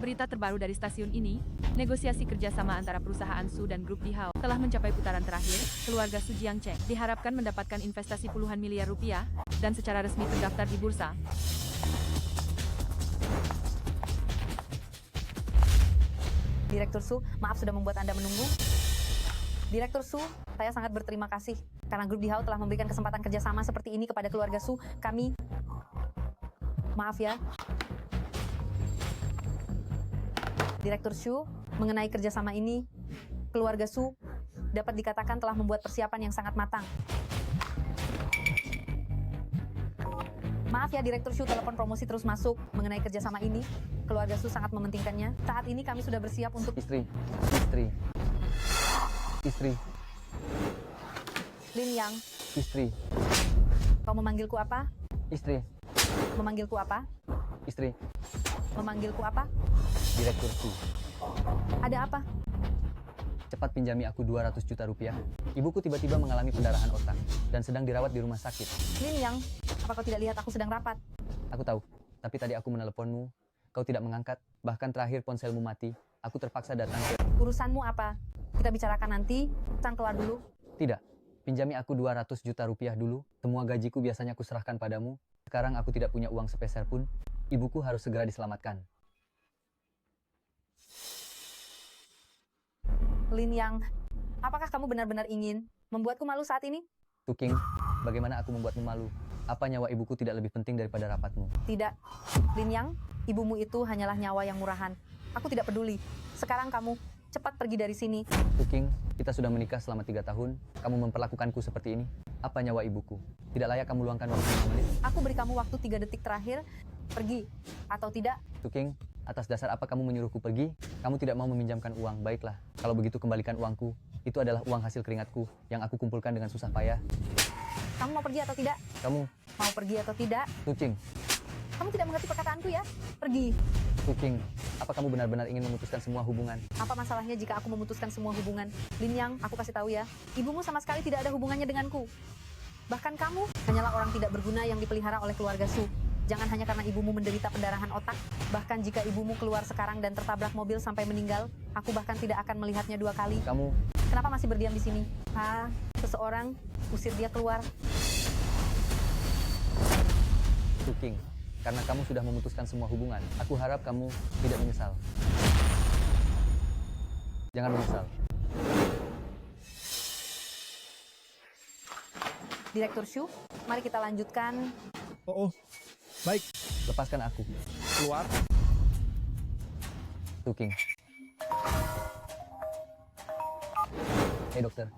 Berita terbaru dari stasiun ini, negosiasi kerjasama antara perusahaan Su dan grup Dihao telah mencapai putaran terakhir. Keluarga Su Jiangcheng diharapkan mendapatkan investasi puluhan miliar rupiah dan secara resmi terdaftar di bursa. Direktur Su, maaf sudah membuat Anda menunggu. Direktur Su, saya sangat berterima kasih karena grup Dihao telah memberikan kesempatan kerjasama seperti ini kepada keluarga Su. Maaf ya. Direktur Su, mengenai kerjasama ini, keluarga Su dapat dikatakan telah membuat persiapan yang sangat matang. Maaf ya Direktur Su, telepon promosi terus masuk mengenai kerjasama ini. Keluarga Su sangat mementingkannya. Saat ini kami sudah bersiap untuk... Istri. Lin Yang, Istri. kau memanggilku apa? Istri. Memanggilku apa? Istri. Memanggilku apa? Direktur Su. Ada apa? Cepat pinjami aku 200 juta rupiah. Ibuku tiba-tiba mengalami pendarahan otak dan sedang dirawat di rumah sakit. Lin Yang, apa kau tidak lihat aku sedang rapat? Aku tahu, tapi tadi aku meneleponmu. Kau tidak mengangkat, bahkan terakhir ponselmu mati. Aku terpaksa datang ke... Urusanmu apa? Kita bicarakan nanti. Sang keluar dulu. Tidak, pinjami aku 200 juta rupiah dulu. Semua gajiku biasanya aku serahkan padamu. Sekarang aku tidak punya uang sepeser pun. Ibuku harus segera diselamatkan. Lin Yang, apakah kamu benar-benar ingin membuatku malu saat ini? Tuking, bagaimana aku membuatmu malu? Apa nyawa ibuku tidak lebih penting daripada rapatmu? Tidak. Lin Yang, ibumu itu hanyalah nyawa yang murahan. Aku tidak peduli. Sekarang kamu cepat pergi dari sini. Tuking, kita sudah menikah selama 3 tahun. Kamu memperlakukanku seperti ini. Apa nyawa ibuku? Tidak layak kamu luangkan waktu 5 menit. Aku beri kamu waktu 3 detik terakhir. Pergi. Atau tidak. Tuking, atas dasar apa kamu menyuruhku pergi? Kamu tidak mau meminjamkan uang. Baiklah, kalau begitu kembalikan uangku. Itu adalah uang hasil keringatku yang aku kumpulkan dengan susah payah. Kamu mau pergi atau tidak? Kamu, Mau pergi atau tidak? Tuking, Kamu tidak mengerti perkataanku ya? Pergi. Tuking, apa kamu benar-benar ingin memutuskan semua hubungan? Apa masalahnya jika aku memutuskan semua hubungan? Lin Yang, aku kasih tahu ya. Ibumu sama sekali tidak ada hubungannya denganku. Bahkan kamu hanyalah orang tidak berguna yang dipelihara oleh keluarga Su. Jangan hanya karena ibumu menderita pendarahan otak. Bahkan jika ibumu keluar sekarang dan tertabrak mobil sampai meninggal, aku bahkan tidak akan melihatnya 2 kali. Kamu, Kenapa masih berdiam di sini? Seseorang usir dia keluar. Tuking, karena kamu sudah memutuskan semua hubungan, aku harap kamu tidak menyesal. Jangan menyesal. Direktur Shu, mari kita lanjutkan. Oh, baik. Lepaskan aku. Keluar. Tuking. Hei dokter.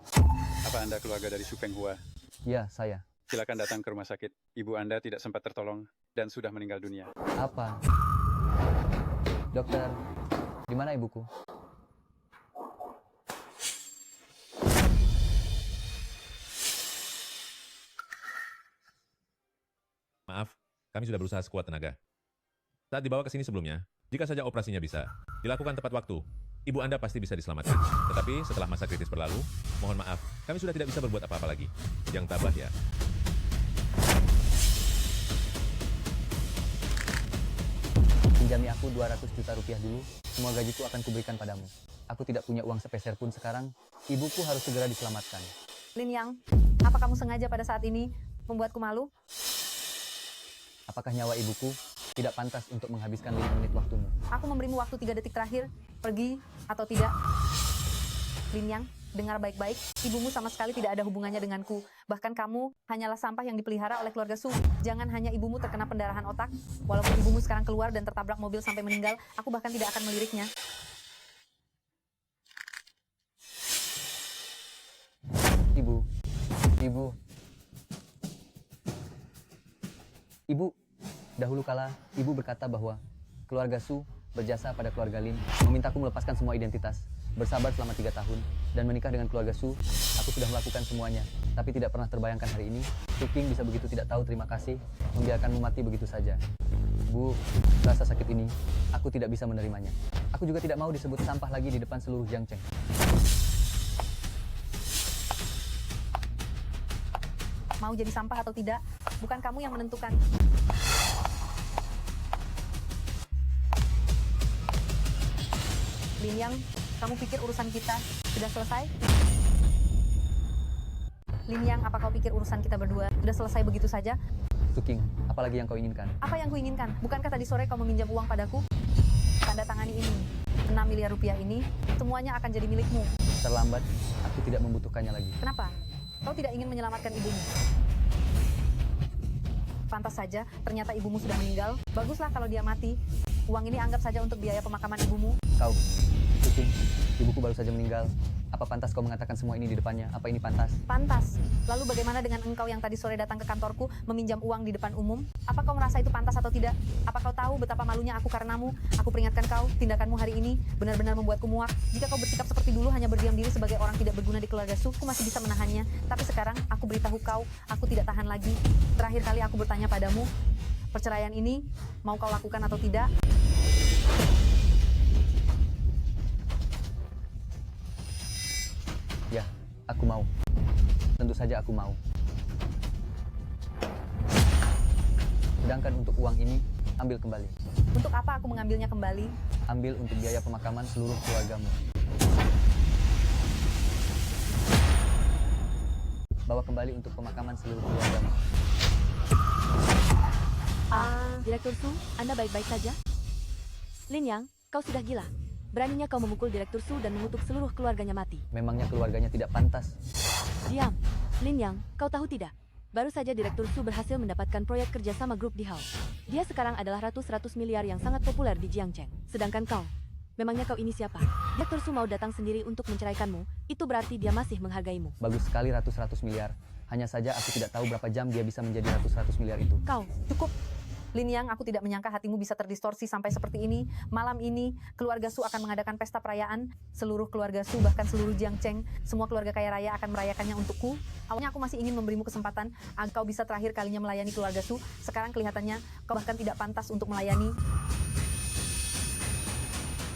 Apa Anda keluarga dari Su Penghua? Ya, saya. Silakan datang ke rumah sakit. Ibu Anda tidak sempat tertolong dan sudah meninggal dunia. Apa? Dokter, di mana ibuku? Maaf, kami sudah berusaha sekuat tenaga. Saat dibawa ke sini sebelumnya, jika saja operasinya bisa, dilakukan tepat waktu, ibu Anda pasti bisa diselamatkan. Tetapi setelah masa kritis berlalu, mohon maaf, kami sudah tidak bisa berbuat apa-apa lagi. Yang tabah ya. Pinjami aku 200 juta rupiah dulu, semua gajiku akan kuberikan padamu. Aku tidak punya uang sepeser pun sekarang, ibuku harus segera diselamatkan. Lin Yang, apa kamu sengaja pada saat ini membuatku malu? Apakah nyawa ibuku tidak pantas untuk menghabiskan 5 menit waktumu? Aku memberimu waktu 3 detik terakhir. Pergi atau tidak? Lin Yang, dengar baik-baik. Ibumu sama sekali tidak ada hubungannya denganku. Bahkan kamu hanyalah sampah yang dipelihara oleh keluarga Su. Jangan hanya ibumu terkena pendarahan otak. Walaupun ibumu sekarang keluar dan tertabrak mobil sampai meninggal, aku bahkan tidak akan meliriknya. Ibu, dahulu kala ibu berkata bahwa keluarga Su berjasa pada keluarga Lin, memintaku melepaskan semua identitas, bersabar selama 3 tahun, dan menikah dengan keluarga Su. Aku sudah melakukan semuanya, tapi tidak pernah terbayangkan hari ini, Tuking bisa begitu tidak tahu terima kasih, membiarkanmu mati begitu saja. Bu, rasa sakit ini, aku tidak bisa menerimanya. Aku juga tidak mau disebut sampah lagi di depan seluruh Jiangcheng. Mau jadi sampah atau tidak, bukan kamu yang menentukan. Lin Yang, kamu pikir urusan kita sudah selesai? Lin Yang, apa kau pikir urusan kita berdua sudah selesai begitu saja? Su King, apalagi yang kau inginkan? Apa yang kuinginkan? Bukankah tadi sore kau meminjam uang padaku? Tanda tangani ini. 6 miliar rupiah ini, semuanya akan jadi milikmu. Terlambat, aku tidak membutuhkannya lagi. Kenapa? Kau tidak ingin menyelamatkan ibumu? Pantas saja, ternyata ibumu sudah meninggal. Baguslah kalau dia mati. Uang ini anggap saja untuk biaya pemakaman ibumu. Kau, Su King, ibuku baru saja meninggal. Apa pantas kau mengatakan semua ini di depannya? Apa ini pantas? Pantas. Lalu bagaimana dengan engkau yang tadi sore datang ke kantorku meminjam uang di depan umum? Apa kau merasa itu pantas atau tidak? Apa kau tahu betapa malunya aku karenamu? Aku peringatkan kau, tindakanmu hari ini benar-benar membuatku muak. Jika kau bersikap seperti dulu hanya berdiam diri sebagai orang tidak berguna di keluarga Su, aku masih bisa menahannya. Tapi sekarang aku beritahu kau, aku tidak tahan lagi. Terakhir kali aku bertanya padamu, perceraian ini mau kau lakukan atau tidak? Ya, aku mau. Tentu saja aku mau. Sedangkan untuk uang ini, ambil kembali. Untuk apa aku mengambilnya kembali? Ambil untuk biaya pemakaman seluruh keluargamu. Bawa kembali untuk pemakaman seluruh keluargamu. Direktur Su, Anda baik-baik saja? Lin Yang, kau sudah gila. Beraninya kau memukul Direktur Su dan mengutuk seluruh keluarganya mati. Memangnya keluarganya tidak pantas? Diam. Lin Yang, kau tahu tidak? Baru saja Direktur Su berhasil mendapatkan proyek kerjasama grup di Hao. Dia sekarang adalah ratus-ratus miliar yang sangat populer di Jiangcheng. Sedangkan kau, memangnya kau ini siapa? Direktur Su mau datang sendiri untuk menceraikanmu, itu berarti dia masih menghargaimu. Bagus sekali ratus-ratus miliar. Hanya saja aku tidak tahu berapa jam dia bisa menjadi ratus-ratus miliar itu. Kau, Cukup. Lin Yang, aku tidak menyangka hatimu bisa terdistorsi sampai seperti ini. Malam ini, keluarga Su akan mengadakan pesta perayaan. Seluruh keluarga Su, bahkan seluruh Jiangcheng, semua keluarga kaya raya akan merayakannya untukku. Awalnya aku masih ingin memberimu kesempatan agar kau bisa terakhir kalinya melayani keluarga Su. Sekarang kelihatannya kau bahkan tidak pantas untuk melayani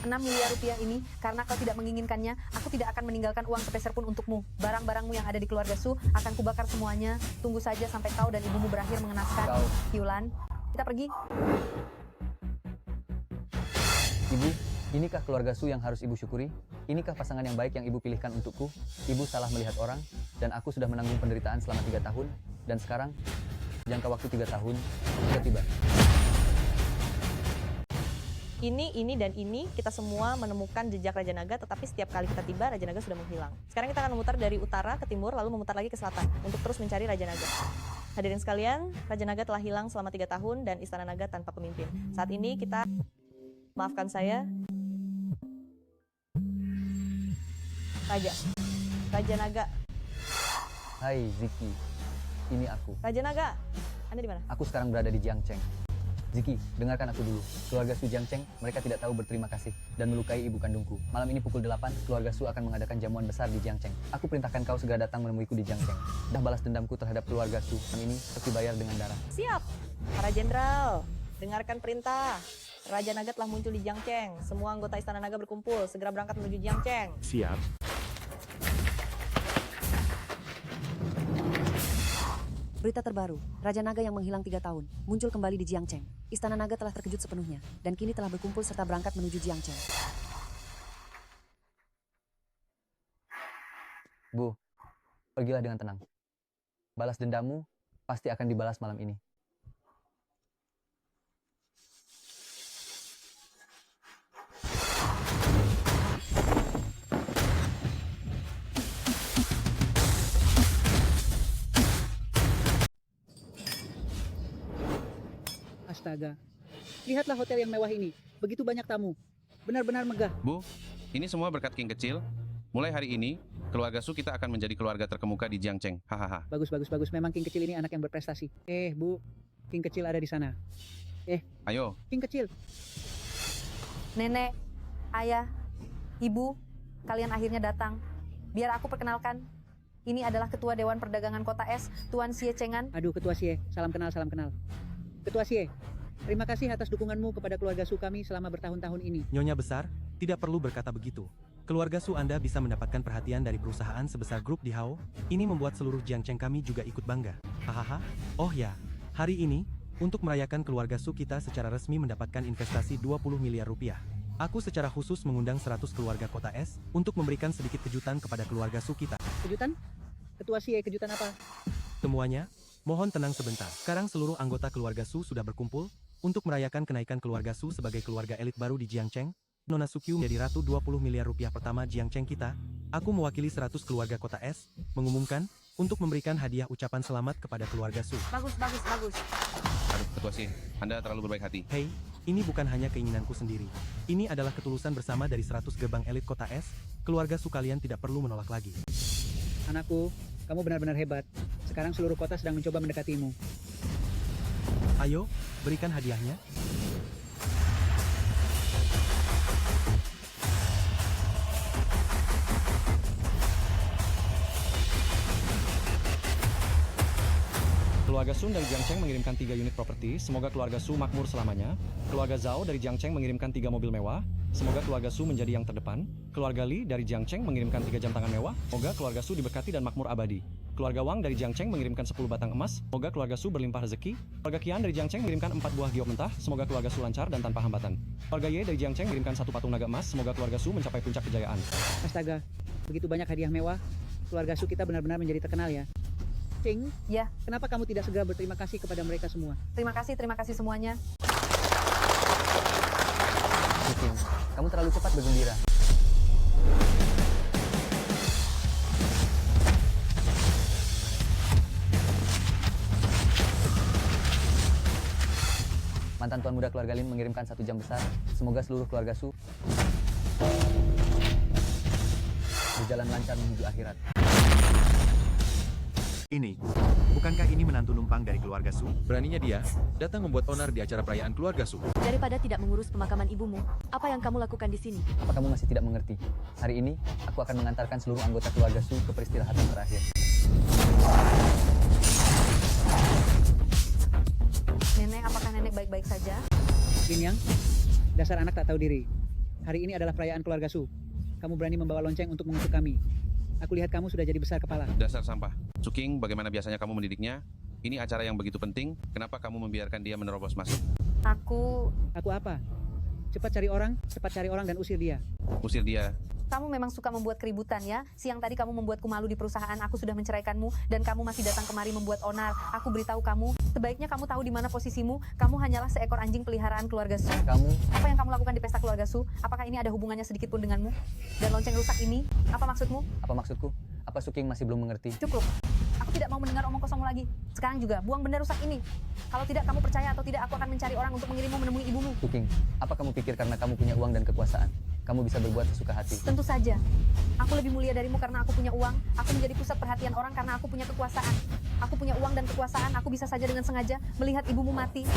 6 miliar rupiah ini. Karena kau tidak menginginkannya, aku tidak akan meninggalkan uang sepeser pun untukmu. Barang-barangmu yang ada di keluarga Su akan kubakar semuanya. Tunggu saja sampai kau dan ibumu berakhir mengenaskan. Yulan, kita pergi. Ibu, inikah keluarga Su yang harus ibu syukuri? Inikah pasangan yang baik yang ibu pilihkan untukku? Ibu salah melihat orang, dan aku sudah menanggung penderitaan selama 3 tahun. Dan sekarang, jangka waktu 3 tahun sudah tiba. Ini, dan ini, kita semua menemukan jejak Raja Naga, tetapi setiap kali kita tiba, Raja Naga sudah menghilang. Sekarang kita akan memutar dari utara ke timur, lalu memutar lagi ke selatan, untuk terus mencari Raja Naga. Hadirin sekalian, Raja Naga telah hilang selama 3 tahun, dan Istana Naga tanpa pemimpin. Saat ini kita, maafkan saya, Raja Naga. Hai Ziki, ini aku. Raja Naga, Anda di mana? Aku sekarang berada di Jiangcheng. Ziki, dengarkan aku dulu. Keluarga Su Jiangcheng, mereka tidak tahu berterima kasih dan melukai ibu kandungku. Malam ini pukul 8, keluarga Su akan mengadakan jamuan besar di Jiangcheng. Aku perintahkan kau segera datang menemuiku di Jiangcheng. Dah balas dendamku terhadap keluarga Su. Yang ini harus dibayar dengan darah. Siap, para jenderal, dengarkan perintah. Raja Naga telah muncul di Jiangcheng. Semua anggota Istana Naga berkumpul, segera berangkat menuju Jiangcheng. Siap. Berita terbaru, Raja Naga yang menghilang 3 tahun, muncul kembali di Jiangcheng. Istana Naga telah terkejut sepenuhnya, dan kini telah berkumpul serta berangkat menuju Jiangcheng. Bu, pergilah dengan tenang. Balas dendammu pasti akan dibalas malam ini. Astaga. Lihatlah hotel yang mewah ini. Begitu banyak tamu. Benar-benar megah. Bu, ini semua berkat King kecil. Mulai hari ini, keluarga Su kita akan menjadi keluarga terkemuka di Jiangcheng. Hahaha. Bagus, bagus, bagus. Memang King kecil ini anak yang berprestasi. Bu. King kecil ada di sana. Ayo, King kecil. Nenek, ayah, ibu, kalian akhirnya datang. Biar aku perkenalkan. Ini adalah Ketua Dewan Perdagangan Kota Es, Tuan Xie Chengan. Aduh, Ketua Xie. Salam kenal, salam kenal. Ketua Xie, terima kasih atas dukunganmu kepada keluarga Su kami selama bertahun-tahun ini. Nyonya besar, tidak perlu berkata begitu. Keluarga Su Anda bisa mendapatkan perhatian dari perusahaan sebesar grup di Hao. Ini membuat seluruh Jiangcheng kami juga ikut bangga. Hahaha. Oh ya, hari ini, untuk merayakan keluarga Su kita secara resmi mendapatkan investasi 20 miliar rupiah. Aku secara khusus mengundang 100 keluarga kota S untuk memberikan sedikit kejutan kepada keluarga Su kita. Kejutan? Ketua Sie, kejutan apa? Semuanya, mohon tenang sebentar. Sekarang seluruh anggota keluarga Su sudah berkumpul untuk merayakan kenaikan keluarga Su sebagai keluarga elit baru di Jiangcheng. Nona Sukyu menjadi ratu 20 miliar rupiah pertama Jiangcheng kita. Aku mewakili 100 keluarga kota S, mengumumkan untuk memberikan hadiah ucapan selamat kepada keluarga Su. Bagus, bagus, bagus. Aduh, Ketua Sie, Anda terlalu berbaik hati. Hei, ini bukan hanya keinginanku sendiri. Ini adalah ketulusan bersama dari 100 gerbang elit kota S. Keluarga Su kalian tidak perlu menolak lagi. Anakku, kamu benar-benar hebat. Sekarang seluruh kota sedang mencoba mendekatimu. Ayo, berikan hadiahnya. Keluarga Sun dari Jiangcheng mengirimkan 3 unit properti, semoga keluarga Su makmur selamanya. Keluarga Zhao dari Jiangcheng mengirimkan 3 mobil mewah, semoga keluarga Su menjadi yang terdepan. Keluarga Li dari Jiangcheng mengirimkan 3 jam tangan mewah, semoga keluarga Su diberkati dan makmur abadi. Keluarga Wang dari Jiangcheng mengirimkan 10 batang emas, semoga keluarga Su berlimpah rezeki. Keluarga Qian dari Jiangcheng mengirimkan 4 buah giok mentah, semoga keluarga Su lancar dan tanpa hambatan. Keluarga Ye dari Jiangcheng mengirimkan 1 patung naga emas, semoga keluarga Su mencapai puncak kejayaan. Astaga, begitu banyak hadiah mewah. Keluarga Su kita benar-benar menjadi terkenal ya. Cing, Ya, kenapa kamu tidak segera berterima kasih kepada mereka semua? terima kasih semuanya. Suking, kamu terlalu cepat bergembira. Mantan tuan muda keluarga Lin mengirimkan 1 jam besar. Semoga seluruh keluarga Su berjalan lancar menuju akhirat. Ini, bukankah ini menantu numpang dari keluarga Su? Beraninya dia datang membuat onar di acara perayaan keluarga Su. Daripada tidak mengurus pemakaman ibumu, apa yang kamu lakukan di sini? Apa kamu masih tidak mengerti? Hari ini, aku akan mengantarkan seluruh anggota keluarga Su ke peristirahatan terakhir. Nenek, apakah nenek baik-baik saja? Lin Yang, dasar anak tak tahu diri. Hari ini adalah perayaan keluarga Su. Kamu berani membawa lonceng untuk mengutuk kami. Aku lihat kamu sudah jadi besar kepala. Dasar sampah. Suking, bagaimana biasanya kamu mendidiknya? Ini acara yang begitu penting, kenapa kamu membiarkan dia menerobos masuk? Aku apa? Cepat cari orang dan usir dia. Usir dia. Kamu memang suka membuat keributan ya? Siang tadi kamu membuatku malu di perusahaan, aku sudah menceraikanmu, dan kamu masih datang kemari membuat onar. Aku beritahu kamu, sebaiknya kamu tahu di mana posisimu. Kamu hanyalah seekor anjing peliharaan keluarga Su. Apa yang kamu lakukan di pesta keluarga Su? Apakah ini ada hubungannya sedikit pun denganmu? Dan lonceng rusak ini, apa maksudmu? Apa maksudku? Apa Suking masih belum mengerti? Cukup. Aku tidak mau mendengar omong kosong lagi. Sekarang juga, buang benda rusak ini. Kalau tidak kamu percaya atau tidak, aku akan mencari orang untuk mengirimmu menemui ibumu. Suking, apa kamu pikir karena kamu punya uang dan kekuasaan, kamu bisa berbuat sesuka hati? Tentu saja. Aku lebih mulia darimu karena aku punya uang. Aku menjadi pusat perhatian orang karena aku punya kekuasaan. Aku punya uang dan kekuasaan. Aku bisa saja dengan sengaja melihat ibumu mati.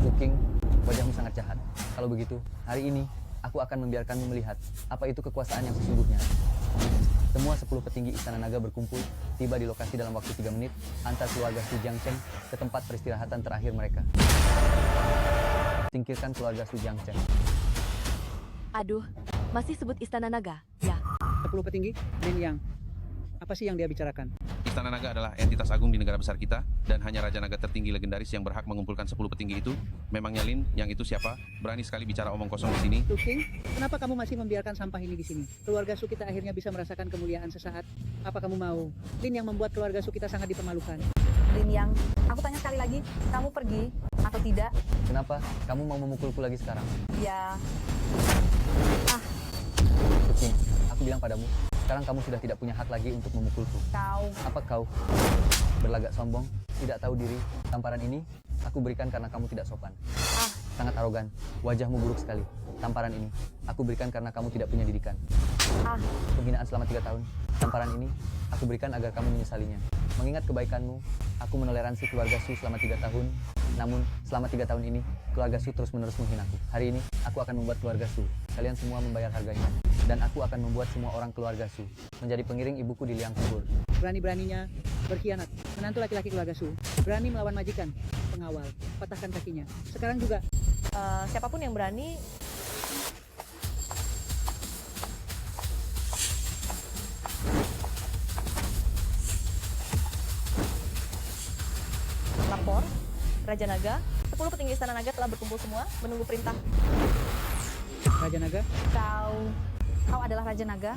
Suking, wajahmu sangat jahat. Kalau begitu, hari ini aku akan membiarkanmu melihat apa itu kekuasaan yang sesungguhnya. Semua 10 petinggi Istana Naga berkumpul, tiba di lokasi dalam waktu 3 menit, antar keluarga Su Jiangcheng ke tempat peristirahatan terakhir mereka. Singkirkan keluarga Su Jiangcheng. Aduh, masih sebut Istana Naga, ya? 10 petinggi, Lin Yang. Apa sih yang dia bicarakan? Istana Naga adalah entitas agung di negara besar kita, dan hanya Raja Naga tertinggi legendaris yang berhak mengumpulkan 10 petinggi itu. Memangnya Lin, yang itu siapa? Berani sekali bicara omong kosong di sini. Suking, kenapa kamu masih membiarkan sampah ini di sini? Keluarga Su kita akhirnya bisa merasakan kemuliaan sesaat. Apa kamu mau? Lin yang membuat keluarga Su kita sangat dipermalukan. Lin Yang, aku tanya sekali lagi, kamu pergi atau tidak? Kenapa? Kamu mau memukulku lagi sekarang? Ya. Suking, aku bilang padamu, sekarang kamu sudah tidak punya hak lagi untuk memukulku. Apa kau berlagak sombong, tidak tahu diri? Tamparan ini aku berikan karena kamu tidak sopan. Sangat arogan, wajahmu buruk sekali. Tamparan ini aku berikan karena kamu tidak punya didikan. Penghinaan selama 3 tahun. Tamparan ini aku berikan agar kamu menyesalinya. Mengingat kebaikanmu, aku menoleransi keluarga Su selama 3 tahun. Namun, selama 3 tahun ini, keluarga Su terus-menerus menghinaku. Hari ini, aku akan membuat keluarga Su. Kalian semua membayar harganya. Dan aku akan membuat semua orang keluarga Su menjadi pengiring ibuku di liang kubur. Berani-beraninya berkhianat, menantu laki-laki keluarga Su. Berani melawan majikan, pengawal, patahkan kakinya. Sekarang juga. Siapapun yang berani lapor, Raja Naga, 10 petinggi Istana Naga telah berkumpul semua menunggu perintah. Raja Naga? Kau adalah Raja Naga?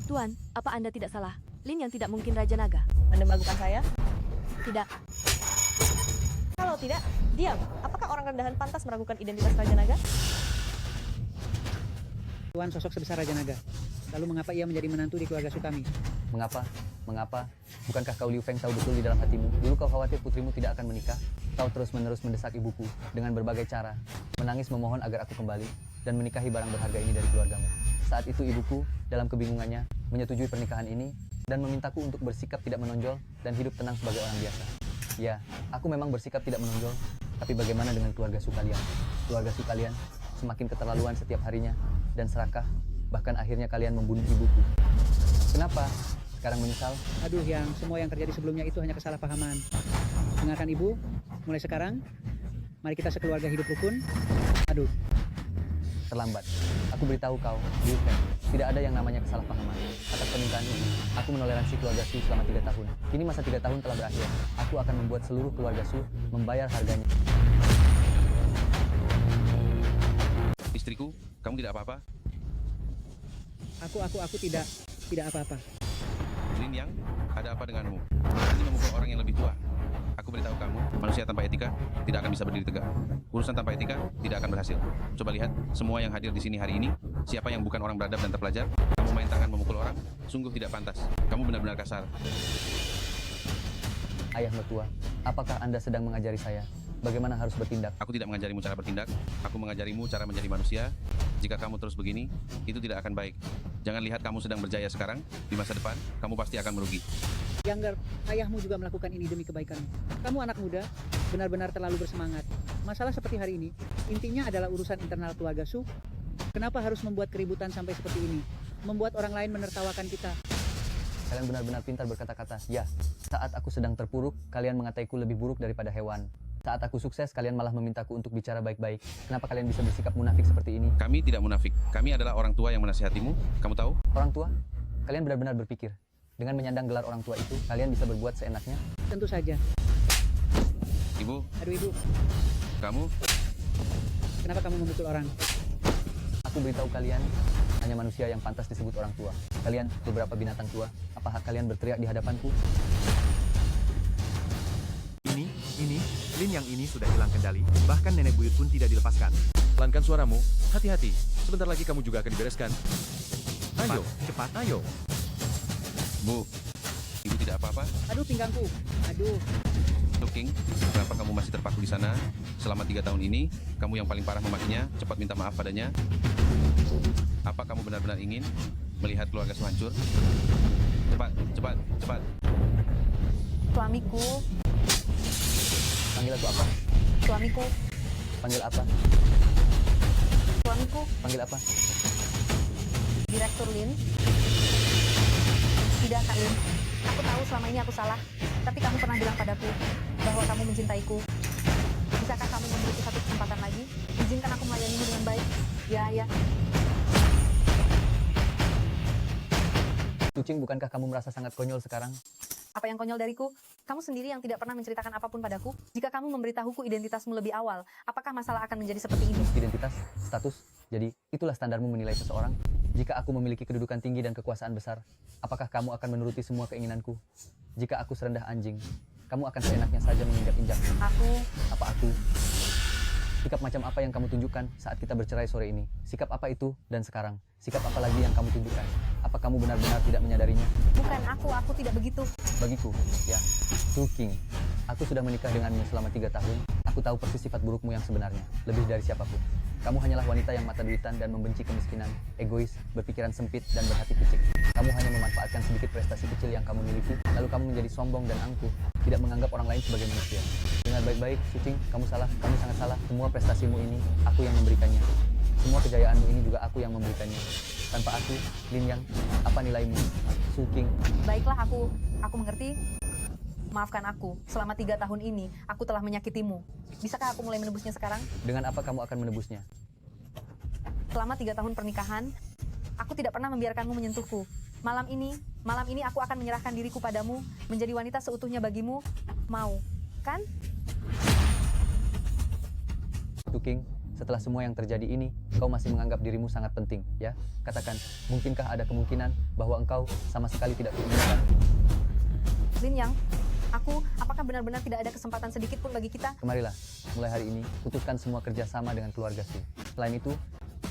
Tuan, apa Anda tidak salah? Lin yang tidak mungkin Raja Naga. Anda meragukan saya? Tidak. Kalau tidak, diam. Apakah orang rendahan pantas meragukan identitas Raja Naga? Tuan sosok sebesar Raja Naga. Lalu mengapa ia menjadi menantu di keluarga Su kami? Mengapa? Mengapa? Bukankah kau Liu Feng tahu betul di dalam hatimu? Dulu kau khawatir putrimu tidak akan menikah. Kau terus-menerus mendesak ibuku dengan berbagai cara. Menangis memohon agar aku kembali dan menikahi barang berharga ini dari keluargamu. Saat itu ibuku dalam kebingungannya menyetujui pernikahan ini dan memintaku untuk bersikap tidak menonjol dan hidup tenang sebagai orang biasa. Ya, aku memang bersikap tidak menonjol, tapi bagaimana dengan keluarga Su kalian? Keluarga Su kalian semakin keterlaluan setiap harinya dan serakah, bahkan akhirnya kalian membunuh ibuku. Kenapa? Sekarang menyesal? Aduh, yang semua yang terjadi sebelumnya itu hanya kesalahpahaman. Dengarkan ibu, mulai sekarang, mari kita sekeluarga hidup rukun. Aduh. Terlambat. Aku beritahu kau, Liu Feng, tidak ada yang namanya kesalahpahaman. Atas permintaan ini, aku menoleransi keluarga Su selama 3 tahun. Kini masa 3 tahun telah berakhir. Aku akan membuat seluruh keluarga Su membayar harganya. Istriku, kamu tidak apa-apa? Aku tidak apa-apa. Lin Yang, ada apa denganmu? Ini memukul orang yang lebih tua. Aku beritahu kamu, manusia tanpa etika tidak akan bisa berdiri tegak. Urusan tanpa etika tidak akan berhasil. Coba lihat, semua yang hadir di sini hari ini, siapa yang bukan orang beradab dan terpelajar? Kamu main tangan memukul orang, sungguh tidak pantas. Kamu benar-benar kasar. Ayah mertua, apakah Anda sedang mengajari saya bagaimana harus bertindak? Aku tidak mengajarimu cara bertindak, aku mengajarimu cara menjadi manusia. Jika kamu terus begini, itu tidak akan baik. Jangan lihat kamu sedang berjaya sekarang, di masa depan, kamu pasti akan merugi. Younger, ayahmu juga melakukan ini demi kebaikanmu. Kamu anak muda, benar-benar terlalu bersemangat. Masalah seperti hari ini, intinya adalah urusan internal keluarga Su. Kenapa harus membuat keributan sampai seperti ini? Membuat orang lain menertawakan kita. Kalian benar-benar pintar berkata-kata. Ya, saat aku sedang terpuruk, kalian mengataiku lebih buruk daripada hewan. Saat aku sukses, kalian malah memintaku untuk bicara baik-baik. Kenapa kalian bisa bersikap munafik seperti ini? Kami tidak munafik. Kami adalah orang tua yang menasihatimu. Kamu tahu? Orang tua? Kalian benar-benar berpikir, dengan menyandang gelar orang tua itu, kalian bisa berbuat seenaknya? Tentu saja. Ibu. Aduh, ibu. Kamu? Kenapa kamu memukul orang? Aku beritahu kalian, hanya manusia yang pantas disebut orang tua. Kalian, beberapa binatang tua, apa hak kalian berteriak di hadapanku? Ini, Lin yang ini sudah hilang kendali, bahkan nenek buyut pun tidak dilepaskan. Pelankan suaramu, hati-hati, sebentar lagi kamu juga akan dibereskan. Ayo, cepat, ayo. Bu, ibu tidak apa-apa? Aduh, pinggangku. Aduh. King, kenapa kamu masih terpaku di sana? Selama 3 tahun ini, kamu yang paling parah memakinya, cepat minta maaf padanya. Apa kamu benar-benar ingin melihat keluarga Su hancur? Cepat, cepat, cepat. Suamiku. Panggil aku apa? Suamiku. Panggil apa? Suamiku. Panggil apa? Direktur Lin. Tidak, Kak Lin. Aku tahu selama ini aku salah. Tapi kamu pernah bilang padaku bahwa kamu mencintaiku. Bisakah kamu memberiku satu kesempatan lagi? Izinkan aku melayanimu dengan baik. Ya. Cucing, bukankah kamu merasa sangat konyol sekarang? Apa yang konyol dariku? Kamu sendiri yang tidak pernah menceritakan apapun padaku. Jika kamu memberitahuku identitasmu lebih awal, apakah masalah akan menjadi seperti ini? Identitas, status, jadi itulah standarmu menilai seseorang. Jika aku memiliki kedudukan tinggi dan kekuasaan besar, apakah kamu akan menuruti semua keinginanku? Jika aku serendah anjing, kamu akan seenaknya saja menginjak-injak. Aku? Sikap macam apa yang kamu tunjukkan saat kita bercerai sore ini? Sikap apa itu dan sekarang? Sikap apa lagi yang kamu tunjukkan? Apa kamu benar-benar tidak menyadarinya? Bukan aku tidak begitu. Bagiku, ya, Su King, aku sudah menikah denganmu selama 3 tahun. Aku tahu persis sifat burukmu yang sebenarnya, lebih dari siapapun. Kamu hanyalah wanita yang mata duitan dan membenci kemiskinan, egois, berpikiran sempit, dan berhati picik. Kamu hanya memanfaatkan sedikit prestasi kecil yang kamu miliki, lalu kamu menjadi sombong dan angkuh, tidak menganggap orang lain sebagai manusia. Dengar baik-baik, Sucing, kamu salah, kamu sangat salah. Semua prestasimu ini, aku yang memberikannya. Semua kejayaanmu ini juga aku yang memberikannya. Tanpa aku, Lin Yang, apa nilaimu? Su King. Baiklah, aku mengerti. Maafkan aku, selama 3 tahun ini, aku telah menyakitimu. Bisakah aku mulai menebusnya sekarang? Dengan apa kamu akan menebusnya? Selama 3 tahun pernikahan, aku tidak pernah membiarkanmu menyentuhku. Malam ini aku akan menyerahkan diriku padamu, menjadi wanita seutuhnya bagimu. Mau, kan? Tuking, setelah semua yang terjadi ini, kau masih menganggap dirimu sangat penting, ya? Katakan, mungkinkah ada kemungkinan bahwa engkau sama sekali tidak kuinginkan? Lin Yang, apakah benar-benar tidak ada kesempatan sedikit pun bagi kita? Kemarilah, mulai hari ini, putuskan semua kerjasama dengan keluarga Su. Selain itu,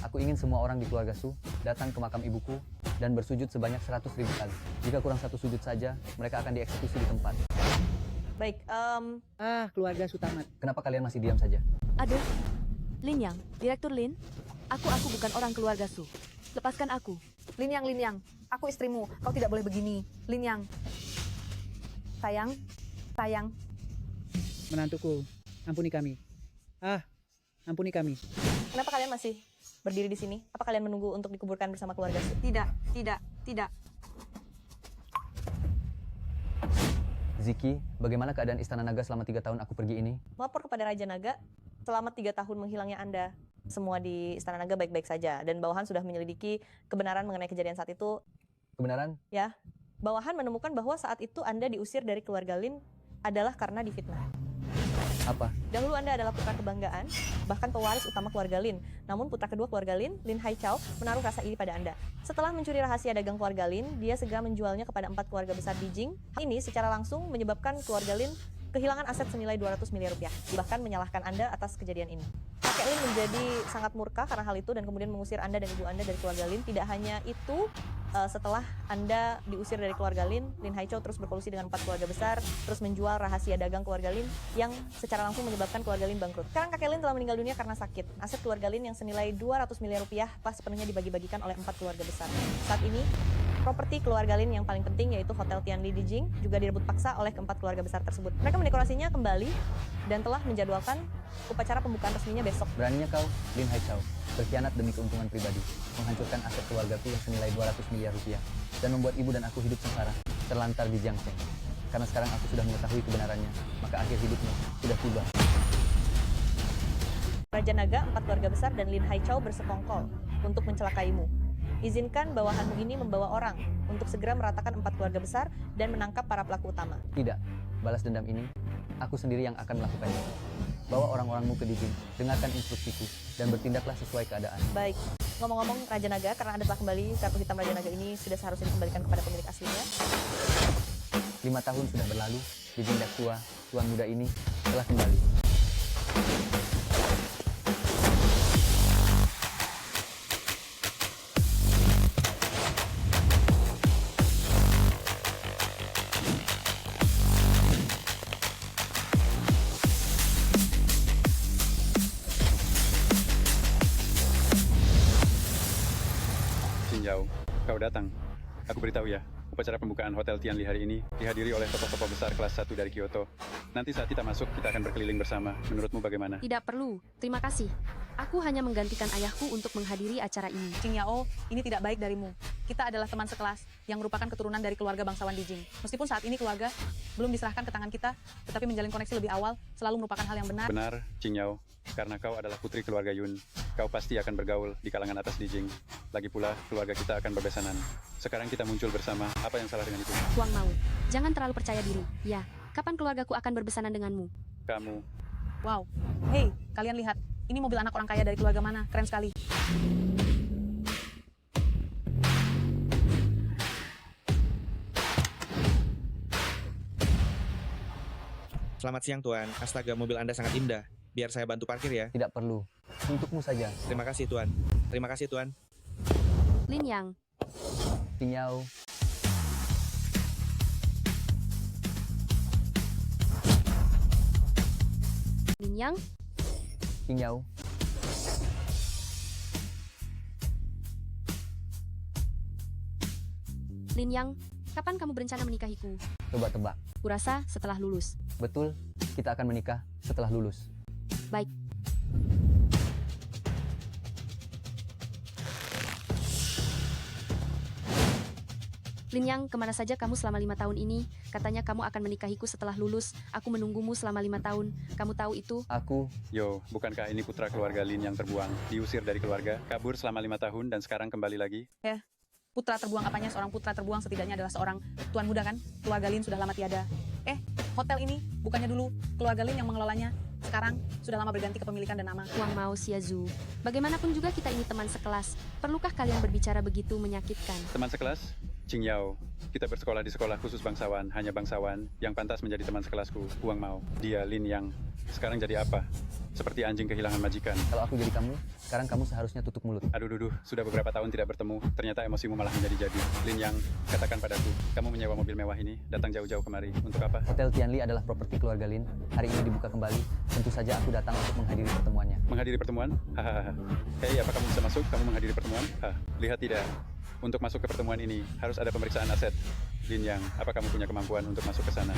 aku ingin semua orang di keluarga Su datang ke makam ibuku dan bersujud sebanyak 100.000 kali. Jika kurang satu sujud saja, mereka akan dieksekusi di tempat. Baik, keluarga Su tamat. Kenapa kalian masih diam saja? Aduh, Lin Yang, Direktur Lin, aku bukan orang keluarga Su. Lepaskan aku. Lin Yang, aku istrimu. Kau tidak boleh begini. Lin Yang. Sayang. Menantuku, ampuni kami. Ampuni kami. kenapa kalian masih berdiri di sini? Apa kalian menunggu untuk dikuburkan bersama keluarga Su? Tidak. Ziki, bagaimana keadaan Istana Naga selama 3 tahun aku pergi ini? Melapor kepada Raja Naga, selama 3 tahun menghilangnya Anda, semua di Istana Naga baik-baik saja. Dan bawahan sudah menyelidiki kebenaran mengenai kejadian saat itu. Kebenaran? Ya, bawahan menemukan bahwa saat itu Anda diusir dari keluarga Lin adalah karena difitnah. Apa? Dahulu Anda adalah putra kebanggaan, bahkan pewaris utama keluarga Lin. Namun putra kedua keluarga Lin, Lin Haichao, menaruh rasa iri pada Anda. Setelah mencuri rahasia dagang keluarga Lin, dia segera menjualnya kepada 4 keluarga besar di Jing. Hal ini secara langsung menyebabkan keluarga Lin kehilangan aset senilai 200 miliar rupiah. Bahkan menyalahkan Anda atas kejadian ini. Kakek Lin menjadi sangat murka karena hal itu dan kemudian mengusir Anda dan ibu Anda dari keluarga Lin. Tidak hanya itu, setelah Anda diusir dari keluarga Lin, Lin Haichao terus berkolusi dengan 4 keluarga besar, terus menjual rahasia dagang keluarga Lin yang secara langsung menyebabkan keluarga Lin bangkrut. Sekarang kakek Lin telah meninggal dunia karena sakit. Aset keluarga Lin yang senilai 200 miliar rupiah telah sepenuhnya dibagi-bagikan oleh 4 keluarga besar. Saat ini, properti keluarga Lin yang paling penting yaitu Hotel Tianli di Jing juga direbut paksa oleh keempat keluarga besar tersebut. Mereka mendekorasinya kembali dan telah menjadwalkan upacara pembukaan resminya besok. Beraninya kau, Lin Haichao, berkhianat demi keuntungan pribadi, menghancurkan aset keluargaku yang senilai 200 miliar rupiah, dan membuat ibu dan aku hidup sengsara, terlantar di Jiangsheng. Karena sekarang aku sudah mengetahui kebenarannya, maka akhir hidupmu sudah tiba. Raja Naga, 4 keluarga besar, dan Lin Haichao bersekongkol untuk mencelakaimu. Izinkan bawahanmu ini membawa orang untuk segera meratakan 4 keluarga besar dan menangkap para pelaku utama. Tidak, balas dendam ini, aku sendiri yang akan melakukannya. Bawa orang-orangmu ke Dijing, dengarkan instruksiku, dan bertindaklah sesuai keadaan. Baik, ngomong-ngomong Raja Naga, karena Anda telah kembali, kartu hitam Raja Naga ini sudah seharusnya dikembalikan kepada pemilik aslinya. 5 tahun sudah berlalu, Dijing Daksua, tuan muda ini, telah kembali. Jauh, kau datang. Aku beritahu ya, upacara pembukaan Hotel Tianli hari ini dihadiri oleh tokoh-tokoh besar kelas 1 dari Kyoto. Nanti saat kita masuk, kita akan berkeliling bersama. Menurutmu bagaimana? Tidak perlu, terima kasih. Aku hanya menggantikan ayahku untuk menghadiri acara ini. Jing Yao, ini tidak baik darimu. Kita adalah teman sekelas yang merupakan keturunan dari keluarga bangsawan di Jing. Meskipun saat ini keluarga belum diserahkan ke tangan kita, tetapi menjalin koneksi lebih awal selalu merupakan hal yang benar. Benar, Jing Yao. Karena kau adalah putri keluarga Yun, kau pasti akan bergaul di kalangan atas di Jing. Lagi pula, keluarga kita akan berbesanan. Sekarang kita muncul bersama. Apa yang salah dengan itu? Huang Mau, jangan terlalu percaya diri. Ya, kapan keluargaku akan berbesanan denganmu? Kamu. Wow, hei, kalian lihat. Ini mobil anak orang kaya dari keluarga mana? Keren sekali. Selamat siang Tuan, astaga mobil Anda sangat indah. Biar saya bantu parkir ya. Tidak perlu, untukmu saja. Terima kasih Tuan. Terima kasih Tuan. Lin Yang. Lin Yao. Lin Yang. Lin Yao. Lin Yang, kapan kamu berencana menikahiku? Coba tebak. Kurasa setelah lulus. Betul, kita akan menikah setelah lulus. Baik. Lin Yang, kemana saja kamu selama 5 tahun ini? Katanya kamu akan menikahiku setelah lulus. Aku menunggumu selama 5 tahun. Kamu tahu itu? Aku. Yo, bukankah ini putra keluarga Lin yang terbuang, diusir dari keluarga, kabur selama 5 tahun dan sekarang kembali lagi? Ya, putra terbuang apanya? Seorang putra terbuang setidaknya adalah seorang tuan muda kan? Keluarga Lin sudah lama tiada. Hotel ini bukannya dulu keluarga Lin yang mengelolanya. Sekarang sudah lama berganti kepemilikan dan nama. Wang Mao Xiaozu, bagaimanapun juga kita ini teman sekelas. Perlukah kalian berbicara begitu menyakitkan? Teman sekelas? Qing Yao, kita bersekolah di sekolah khusus bangsawan, hanya bangsawan yang pantas menjadi teman sekelasku, Wang Mao. Dia Lin Yang. Sekarang jadi apa? Seperti anjing kehilangan majikan. Kalau aku jadi kamu, sekarang kamu seharusnya tutup mulut. Aduh, sudah beberapa tahun tidak bertemu, ternyata emosimu malah menjadi-jadi. Lin Yang, katakan padaku, kamu menyewa mobil mewah ini, datang jauh-jauh kemari. Untuk apa? Hotel Tianli adalah properti keluarga Lin. Hari ini dibuka kembali. Tentu saja aku datang untuk menghadiri pertemuannya. Menghadiri pertemuan? Hahaha. Hei, apa kamu bisa masuk? Kamu menghadiri pertemuan? Lihat tidak. Untuk masuk ke pertemuan ini, harus ada pemeriksaan aset. Lin Yang, apa kamu punya kemampuan untuk masuk ke sana?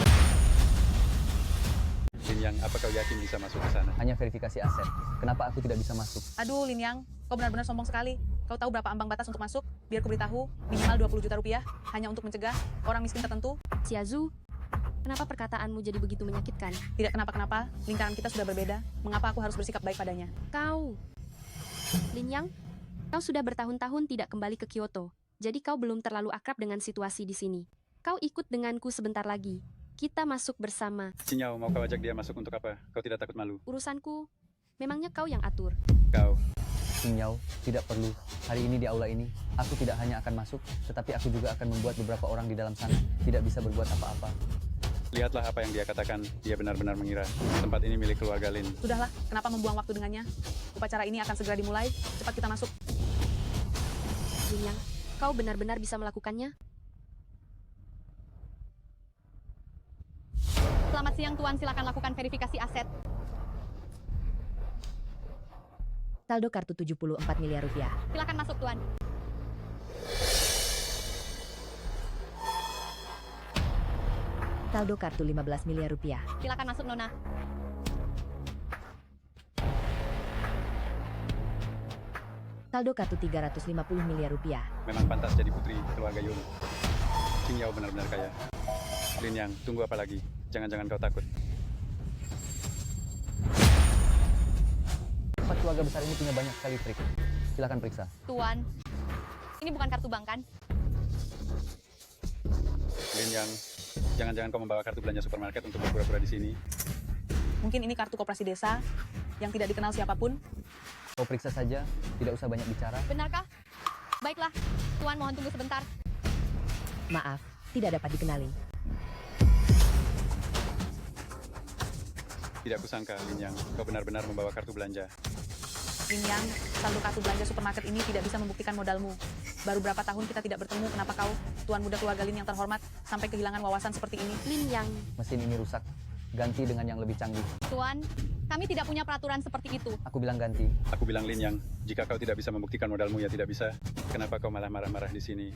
Lin Yang, apa kau yakin bisa masuk ke sana? Hanya verifikasi aset. Kenapa aku tidak bisa masuk? Aduh, Lin Yang, kau benar-benar sombong sekali. Kau tahu berapa ambang batas untuk masuk? Biar ku beritahu, minimal 20 juta rupiah, hanya untuk mencegah orang miskin tertentu. Xiaozu, kenapa perkataanmu jadi begitu menyakitkan? Tidak kenapa-kenapa, lingkaran kita sudah berbeda. Mengapa aku harus bersikap baik padanya? Kau, Lin Yang, kau sudah bertahun-tahun tidak kembali ke Kyoto, jadi kau belum terlalu akrab dengan situasi di sini. Kau ikut denganku sebentar lagi. Kita masuk bersama. Qing Yao, mau kau ajak dia masuk untuk apa? Kau tidak takut malu? Urusanku, memangnya kau yang atur. Kau. Qing Yao, tidak perlu. Hari ini di aula ini, aku tidak hanya akan masuk, tetapi aku juga akan membuat beberapa orang di dalam sana tidak bisa berbuat apa-apa. Lihatlah apa yang dia katakan. Dia benar-benar mengira tempat ini milik keluarga Lin. Sudahlah, kenapa membuang waktu dengannya? Upacara ini akan segera dimulai. Cepat kita masuk. Lin Yang, kau benar-benar bisa melakukannya? Selamat siang Tuan, silakan lakukan verifikasi aset. Saldo kartu 74 miliar rupiah. Silakan masuk Tuan. Saldo kartu 15 miliar rupiah. Silakan masuk Nona. Saldo kartu 350 miliar rupiah. Memang pantas jadi putri keluarga Yun. Qing Yao benar-benar kaya. Lin Yang, tunggu apa lagi? Jangan-jangan kau takut. Empat keluarga besar ini punya banyak sekali trik. Silakan periksa. Tuan, ini bukan kartu bank kan? Lin Yang, jangan-jangan kau membawa kartu belanja supermarket untuk berpura-pura di sini. Mungkin ini kartu koperasi desa yang tidak dikenal siapapun. Kau periksa saja, tidak usah banyak bicara. Benarkah? Baiklah, Tuan mohon tunggu sebentar. Maaf, tidak dapat dikenali. Tidak kusangka, Lin Yang, kau benar-benar membawa kartu belanja. Lin Yang, saldo kartu belanja supermarket ini tidak bisa membuktikan modalmu. Baru berapa tahun kita tidak bertemu, kenapa kau, Tuan muda keluarga Lin yang terhormat, sampai kehilangan wawasan seperti ini? Lin Yang, Mesin ini rusak. Ganti dengan yang lebih canggih. Tuan, kami tidak punya peraturan seperti itu. Aku bilang ganti. Aku bilang Lin Yang, jika kau tidak bisa membuktikan modalmu ya tidak bisa. Kenapa kau malah marah-marah di sini?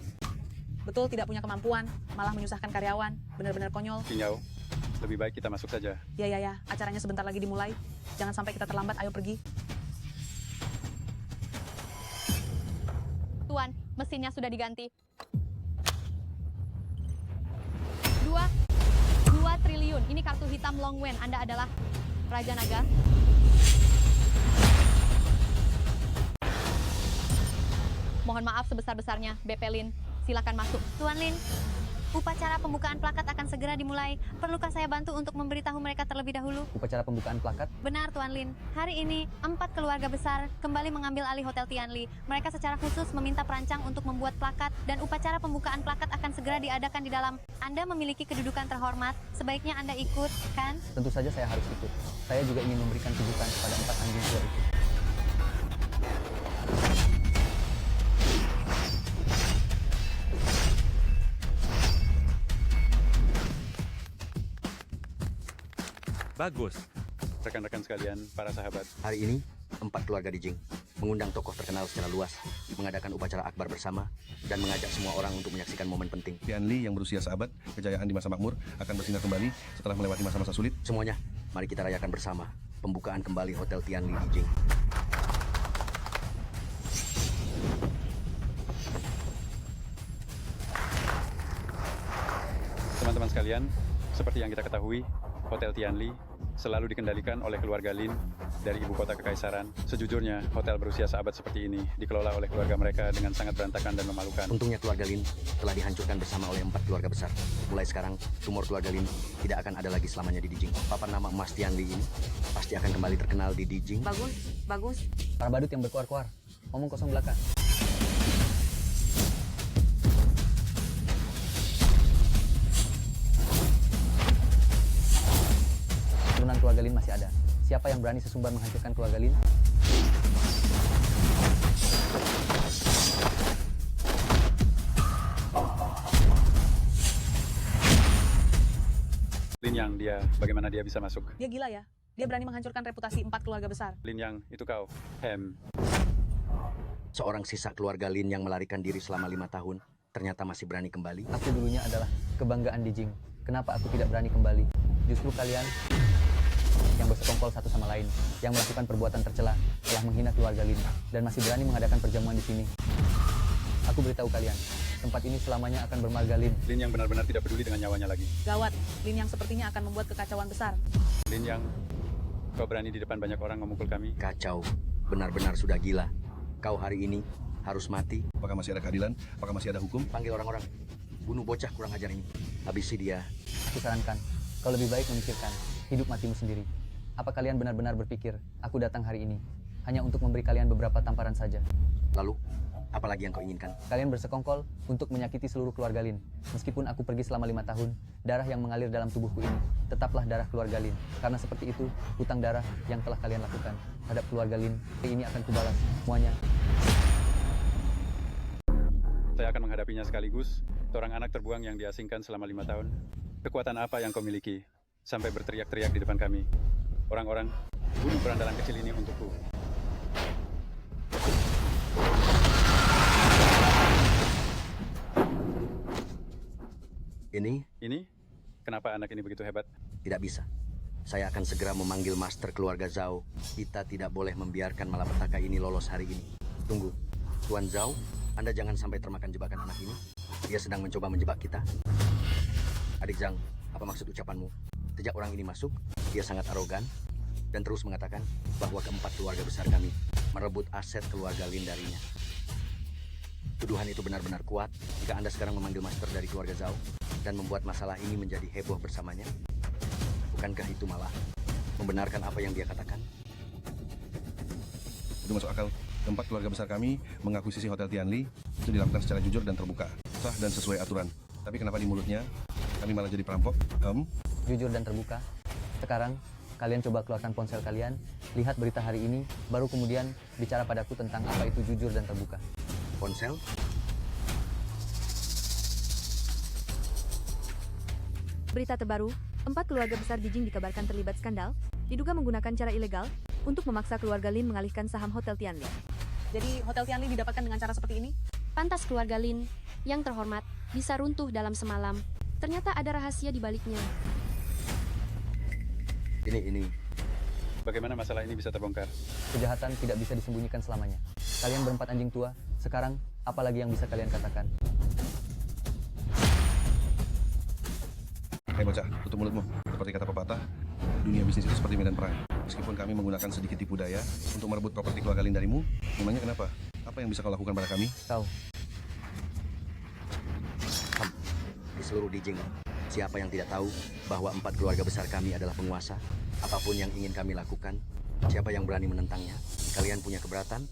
Betul tidak punya kemampuan, malah menyusahkan karyawan. Benar-benar konyol. Qing Yao, lebih baik kita masuk saja. Ya, acaranya sebentar lagi dimulai. Jangan sampai kita terlambat, ayo pergi. Tuan, mesinnya sudah diganti. 2 triliun, ini kartu hitam Long Wen. Anda adalah Raja Naga. Mohon maaf sebesar-besarnya, BP Lin. Silakan masuk. Tuan Lin, upacara pembukaan plakat akan segera dimulai. Perlukah saya bantu untuk memberitahu mereka terlebih dahulu? Upacara pembukaan plakat? Benar, Tuan Lin. Hari ini, 4 keluarga besar kembali mengambil alih Hotel Tianli. Mereka secara khusus meminta perancang untuk membuat plakat, dan upacara pembukaan plakat akan segera diadakan di dalam. Anda memiliki kedudukan terhormat, sebaiknya Anda ikut, kan? Tentu saja saya harus ikut. Saya juga ingin memberikan kejutan kepada 4 anjing tua itu. Bagus. Rekan-rekan sekalian, para sahabat. Hari ini, 4 keluarga di Jing mengundang tokoh terkenal secara luas, mengadakan upacara akbar bersama, dan mengajak semua orang untuk menyaksikan momen penting. Tianli yang berusia seabad, kejayaan di masa makmur, akan bersinar kembali setelah melewati masa-masa sulit. Semuanya, mari kita rayakan bersama pembukaan kembali Hotel Tianli di Jing. Teman-teman sekalian, seperti yang kita ketahui, Hotel Tianli selalu dikendalikan oleh keluarga Lin dari ibu kota kekaisaran. Sejujurnya, hotel berusia seabad seperti ini dikelola oleh keluarga mereka dengan sangat berantakan dan memalukan. Untungnya keluarga Lin telah dihancurkan bersama oleh 4 keluarga besar. Mulai sekarang, tumor keluarga Lin tidak akan ada lagi selamanya di Dijing. Papan nama emas Tianli ini pasti akan kembali terkenal di Dijing. Bagus. Para badut yang berkuar-kuar, ngomong kosong belaka. Keturunan keluarga Lin masih ada. Siapa yang berani sesumbar menghancurkan keluarga Lin? Lin Yang, bagaimana dia bisa masuk? Dia gila ya. Dia berani menghancurkan reputasi 4 keluarga besar. Lin Yang, itu kau. Seorang sisa keluarga Lin yang melarikan diri selama 5 tahun, ternyata masih berani kembali. Aku dulunya adalah kebanggaan Dijing. Kenapa aku tidak berani kembali? Justru kalian yang bersekongkol satu sama lain, yang melakukan perbuatan tercela, telah menghina keluarga Lin, dan masih berani mengadakan perjamuan di sini. Aku beritahu kalian, tempat ini selamanya akan bermarga Lin. Lin Yang benar-benar tidak peduli dengan nyawanya lagi. Gawat, Lin Yang sepertinya akan membuat kekacauan besar. Lin Yang, kau berani di depan banyak orang memukul kami? Kacau, benar-benar sudah gila. Kau hari ini harus mati. Apakah masih ada keadilan? Apakah masih ada hukum? Panggil orang-orang. Bunuh bocah kurang ajar ini. Habisi dia. Aku sarankan, kau lebih baik memikirkan hidup matimu sendiri. Apa kalian benar-benar berpikir, aku datang hari ini hanya untuk memberi kalian beberapa tamparan saja? Lalu, apa lagi yang kau inginkan? Kalian bersekongkol untuk menyakiti seluruh keluarga Lin. Meskipun aku pergi selama 5 tahun, darah yang mengalir dalam tubuhku ini tetaplah darah keluarga Lin. Karena seperti itu, hutang darah yang telah kalian lakukan terhadap keluarga Lin, ini akan kubalas semuanya. Saya akan menghadapinya sekaligus. Seorang anak terbuang yang diasingkan selama 5 tahun. Kekuatan apa yang kau miliki sampai berteriak-teriak di depan kami? Orang-orang, bunuh berandalan kecil ini untukku. Ini? Kenapa anak ini begitu hebat? Tidak bisa. Saya akan segera memanggil master keluarga Zhao. Kita tidak boleh membiarkan malapetaka ini lolos hari ini. Tunggu. Tuan Zhao, Anda jangan sampai termakan jebakan anak ini. Dia sedang mencoba menjebak kita. Adik Zhang, apa maksud ucapanmu? Sejak orang ini masuk, dia sangat arogan dan terus mengatakan bahwa keempat keluarga besar kami merebut aset keluarga Lin darinya. Tuduhan itu benar-benar kuat jika Anda sekarang memanggil master dari keluarga Zhao dan membuat masalah ini menjadi heboh bersamanya. Bukankah itu malah membenarkan apa yang dia katakan? Itu masuk akal. Keempat keluarga besar kami mengakuisisi Hotel Tianli itu dilakukan secara jujur dan terbuka, sah dan sesuai aturan. Tapi kenapa di mulutnya kami malah jadi perampok? Jujur dan terbuka. Sekarang, kalian coba keluarkan ponsel kalian, lihat berita hari ini, baru kemudian bicara padaku tentang apa itu jujur dan terbuka. Ponsel? Berita terbaru, 4 keluarga besar Dijing dikabarkan terlibat skandal, diduga menggunakan cara ilegal untuk memaksa keluarga Lin mengalihkan saham Hotel Tianli. Jadi Hotel Tianli didapatkan dengan cara seperti ini? Pantas keluarga Lin, yang terhormat, bisa runtuh dalam semalam. Ternyata ada rahasia di baliknya. Ini. Bagaimana masalah ini bisa terbongkar? Kejahatan tidak bisa disembunyikan selamanya. Kalian berempat anjing tua, sekarang apalagi yang bisa kalian katakan? Hei bocah, tutup mulutmu. Seperti kata pepatah, dunia bisnis itu seperti medan perang. Meskipun kami menggunakan sedikit tipu daya untuk merebut properti keluarga Lin darimu, memangnya kenapa? Apa yang bisa kau lakukan pada kami? Kau. Di seluruh Dijing, siapa yang tidak tahu bahwa 4 keluarga besar kami adalah penguasa? Apapun yang ingin kami lakukan, siapa yang berani menentangnya? Kalian punya keberatan?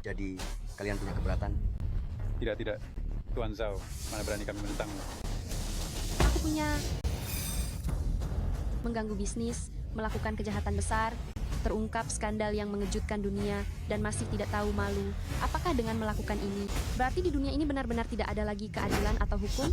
Jadi, kalian punya keberatan? Tidak. Tuan Zhao, mana berani kami menentangmu? Aku punya mengganggu bisnis, melakukan kejahatan besar, terungkap skandal yang mengejutkan dunia, dan masih tidak tahu malu. Apakah dengan melakukan ini, berarti di dunia ini benar-benar tidak ada lagi keadilan atau hukum?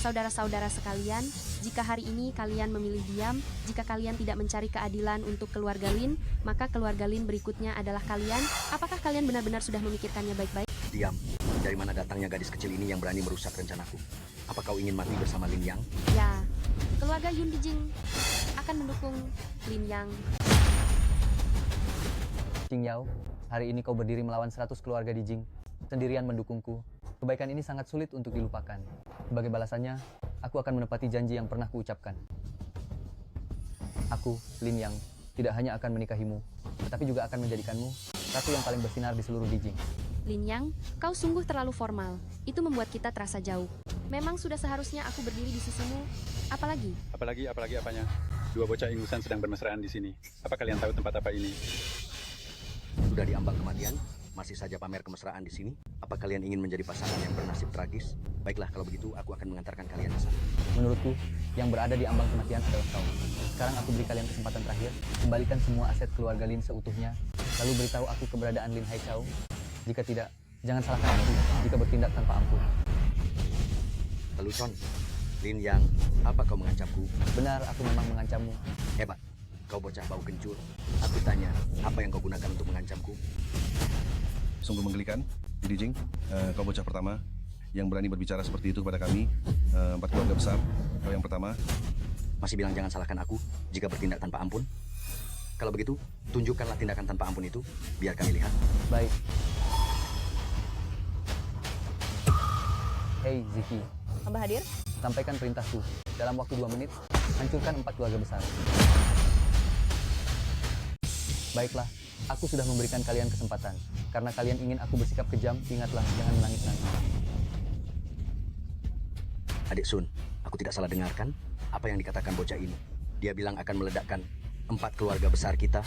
Saudara-saudara sekalian, jika hari ini kalian memilih diam, jika kalian tidak mencari keadilan untuk keluarga Lin, maka keluarga Lin berikutnya adalah kalian. Apakah kalian benar-benar sudah memikirkannya baik-baik? Diam. Dari mana datangnya gadis kecil ini yang berani merusak rencanaku? Apa kau ingin mati bersama Lin Yang? Ya, keluarga Yun Dijing akan mendukung Lin Yang. Jing Yao, hari ini kau berdiri melawan 100 keluarga Dijing, sendirian mendukungku. Kebaikan ini sangat sulit untuk dilupakan. Sebagai balasannya, aku akan menepati janji yang pernah kuucapkan. Aku, Lin Yang, tidak hanya akan menikahimu, tetapi juga akan menjadikanmu ratu yang paling bersinar di seluruh Dijing. Lin Yang, kau sungguh terlalu formal. Itu membuat kita terasa jauh. Memang sudah seharusnya aku berdiri di sisimu. Apalagi? Apalagi apanya? Dua bocah ingusan sedang bermesraan di sini. Apa kalian tahu tempat apa ini? Sudah diambang kematian, masih saja pamer kemesraan di sini. Apa kalian ingin menjadi pasangan yang bernasib tragis? Baiklah, kalau begitu aku akan mengantarkan kalian ke sana. Menurutku, yang berada di ambang kematian adalah kau. Sekarang aku beri kalian kesempatan terakhir, kembalikan semua aset keluarga Lin seutuhnya, lalu beritahu aku keberadaan Lin Haichao. Jika tidak, jangan salahkan aku jika bertindak tanpa ampun. Lelucon, Lin Yang, apa kau mengancamku? Benar, aku memang mengancammu. Hebat, kau bocah bau kencur. Aku tanya, apa yang kau gunakan untuk mengancamku? Sungguh menggelikan, Dijing. Kau bocah pertama yang berani berbicara seperti itu kepada kami. 4 keluarga besar, kau yang pertama. Masih bilang jangan salahkan aku jika bertindak tanpa ampun? Kalau begitu, tunjukkanlah tindakan tanpa ampun itu, biar kami lihat. Baik. Hei, Ziki. Hamba hadir. Sampaikan perintahku. Dalam waktu 2 menit, hancurkan 4 keluarga besar. Baiklah, aku sudah memberikan kalian kesempatan. Karena kalian ingin aku bersikap kejam, ingatlah, jangan menangis nanti. Adik Sun, aku tidak salah dengarkan apa yang dikatakan bocah ini. Dia bilang akan meledakkan 4 keluarga besar kita.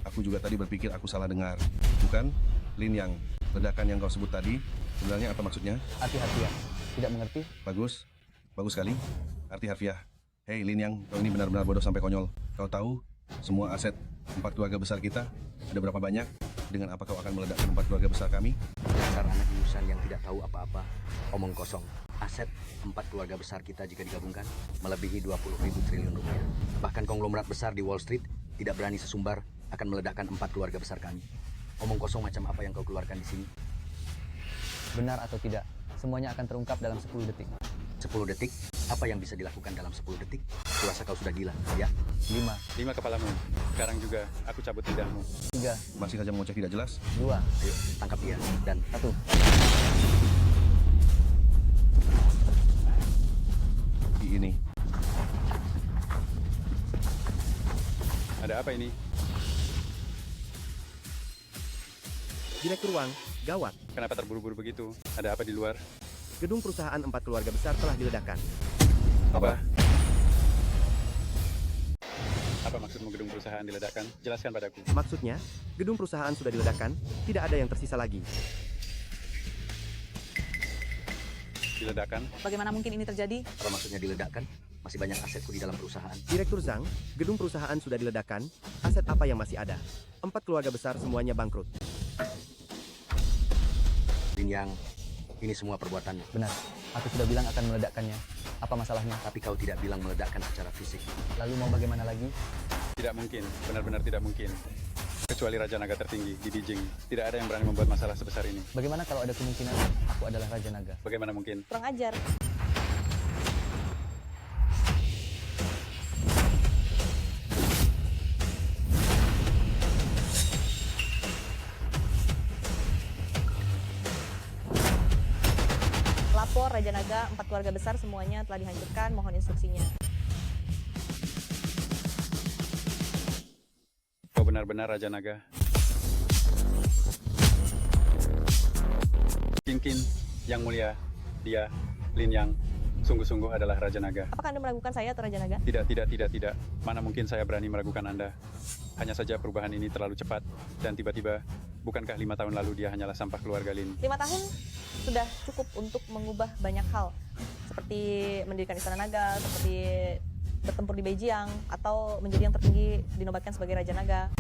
Aku juga tadi berpikir aku salah dengar. Bukan, Lin Yang. Ledakan yang kau sebut tadi, sebenarnya apa maksudnya? Arti harfiah. Tidak mengerti? Bagus. Bagus sekali. Arti harfiah. Hei Lin Yang, kau ini benar-benar bodoh sampai konyol. Kau tahu semua aset 4 keluarga besar kita ada berapa banyak? Dengan apa kau akan meledakkan 4 keluarga besar kami? Dasar anak ingusan yang tidak tahu apa-apa. Omong kosong. Aset 4 keluarga besar kita jika digabungkan melebihi 20.000 triliun rupiah. Bahkan konglomerat besar di Wall Street tidak berani sesumbar akan meledakkan 4 keluarga besar kami. Omong kosong macam apa yang kau keluarkan di sini? Benar atau tidak, semuanya akan terungkap dalam 10 detik. 10 detik? Apa yang bisa dilakukan dalam 10 detik? Kurasa kau sudah gila, ya? 5 kepalamu. Sekarang juga aku cabut lidahmu. 3. Masih saja mengoceh tidak jelas? 2. Ayo, tangkap dia. Dan 1. Ini. Ada apa ini? Direktur Wang, gawat. Kenapa terburu-buru begitu? Ada apa di luar? Gedung perusahaan 4 keluarga besar telah diledakkan. Apa? Apa maksudmu gedung perusahaan diledakkan? Jelaskan padaku. Maksudnya, gedung perusahaan sudah diledakkan, tidak ada yang tersisa lagi. Diledakkan? Bagaimana mungkin ini terjadi? Apa maksudnya diledakkan? Masih banyak asetku di dalam perusahaan. Direktur Zhang, gedung perusahaan sudah diledakkan, aset apa yang masih ada? 4 keluarga besar semuanya bangkrut. Lin Yang, ini semua perbuatanmu. Benar, aku sudah bilang akan meledakkannya. Apa masalahnya? Tapi kau tidak bilang meledakkan secara fisik. Lalu mau bagaimana lagi? Tidak mungkin, benar-benar tidak mungkin. Kecuali Raja Naga tertinggi di Dijing, tidak ada yang berani membuat masalah sebesar ini. Bagaimana kalau ada kemungkinan aku adalah Raja Naga? Bagaimana mungkin? Kurang ajar. Lapor Raja Naga, 4 keluarga besar semuanya telah dihancurkan, mohon instruksinya. Kau benar-benar Raja Naga. King, Yang Mulia, dia, Lin Yang, sungguh-sungguh adalah Raja Naga. Apakah Anda meragukan saya atau Raja Naga? Tidak. Mana mungkin saya berani meragukan Anda. Hanya saja perubahan ini terlalu cepat, dan tiba-tiba, bukankah 5 tahun lalu dia hanyalah sampah keluarga Lin? 5 tahun sudah cukup untuk mengubah banyak hal. Seperti mendirikan Istana Naga, seperti bertempur di Beijing, atau menjadi yang tertinggi dinobatkan sebagai Raja Naga.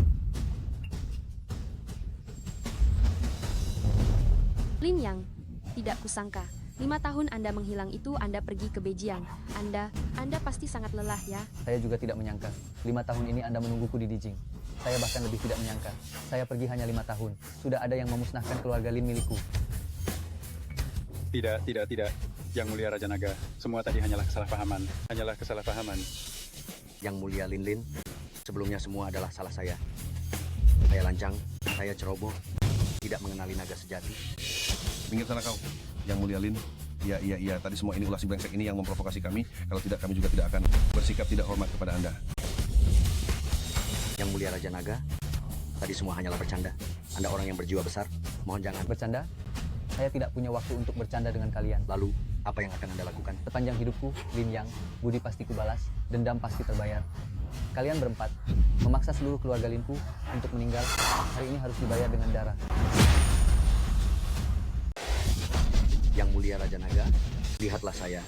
Lin Yang, tidak kusangka. 5 tahun Anda menghilang itu Anda pergi ke Beijing. Anda pasti sangat lelah ya. Saya juga tidak menyangka. 5 tahun ini Anda menungguku di Dijing. Saya bahkan lebih tidak menyangka. Saya pergi hanya 5 tahun. Sudah ada yang memusnahkan keluarga Lin milikku. Tidak. Yang Mulia Raja Naga, semua tadi hanyalah kesalahpahaman. Yang Mulia Lin, sebelumnya semua adalah salah saya. Saya lancang, saya ceroboh, tidak mengenali naga sejati. Minggir sana kau, Yang Mulia Lin. Iya. Tadi semua ini ulah si brengsek ini yang memprovokasi kami. Kalau tidak, kami juga tidak akan bersikap tidak hormat kepada Anda. Yang mulia Raja Naga, tadi semua hanyalah bercanda. Anda orang yang berjiwa besar, mohon jangan. Bercanda? Saya tidak punya waktu untuk bercanda dengan kalian. Lalu, apa yang akan Anda lakukan? Sepanjang hidupku, Lin Yang, budi pasti kubalas, dendam pasti terbayar. Kalian berempat memaksa seluruh keluarga Linku untuk meninggal. Hari ini harus dibayar dengan darah. Yang mulia Raja Naga, lihatlah saya.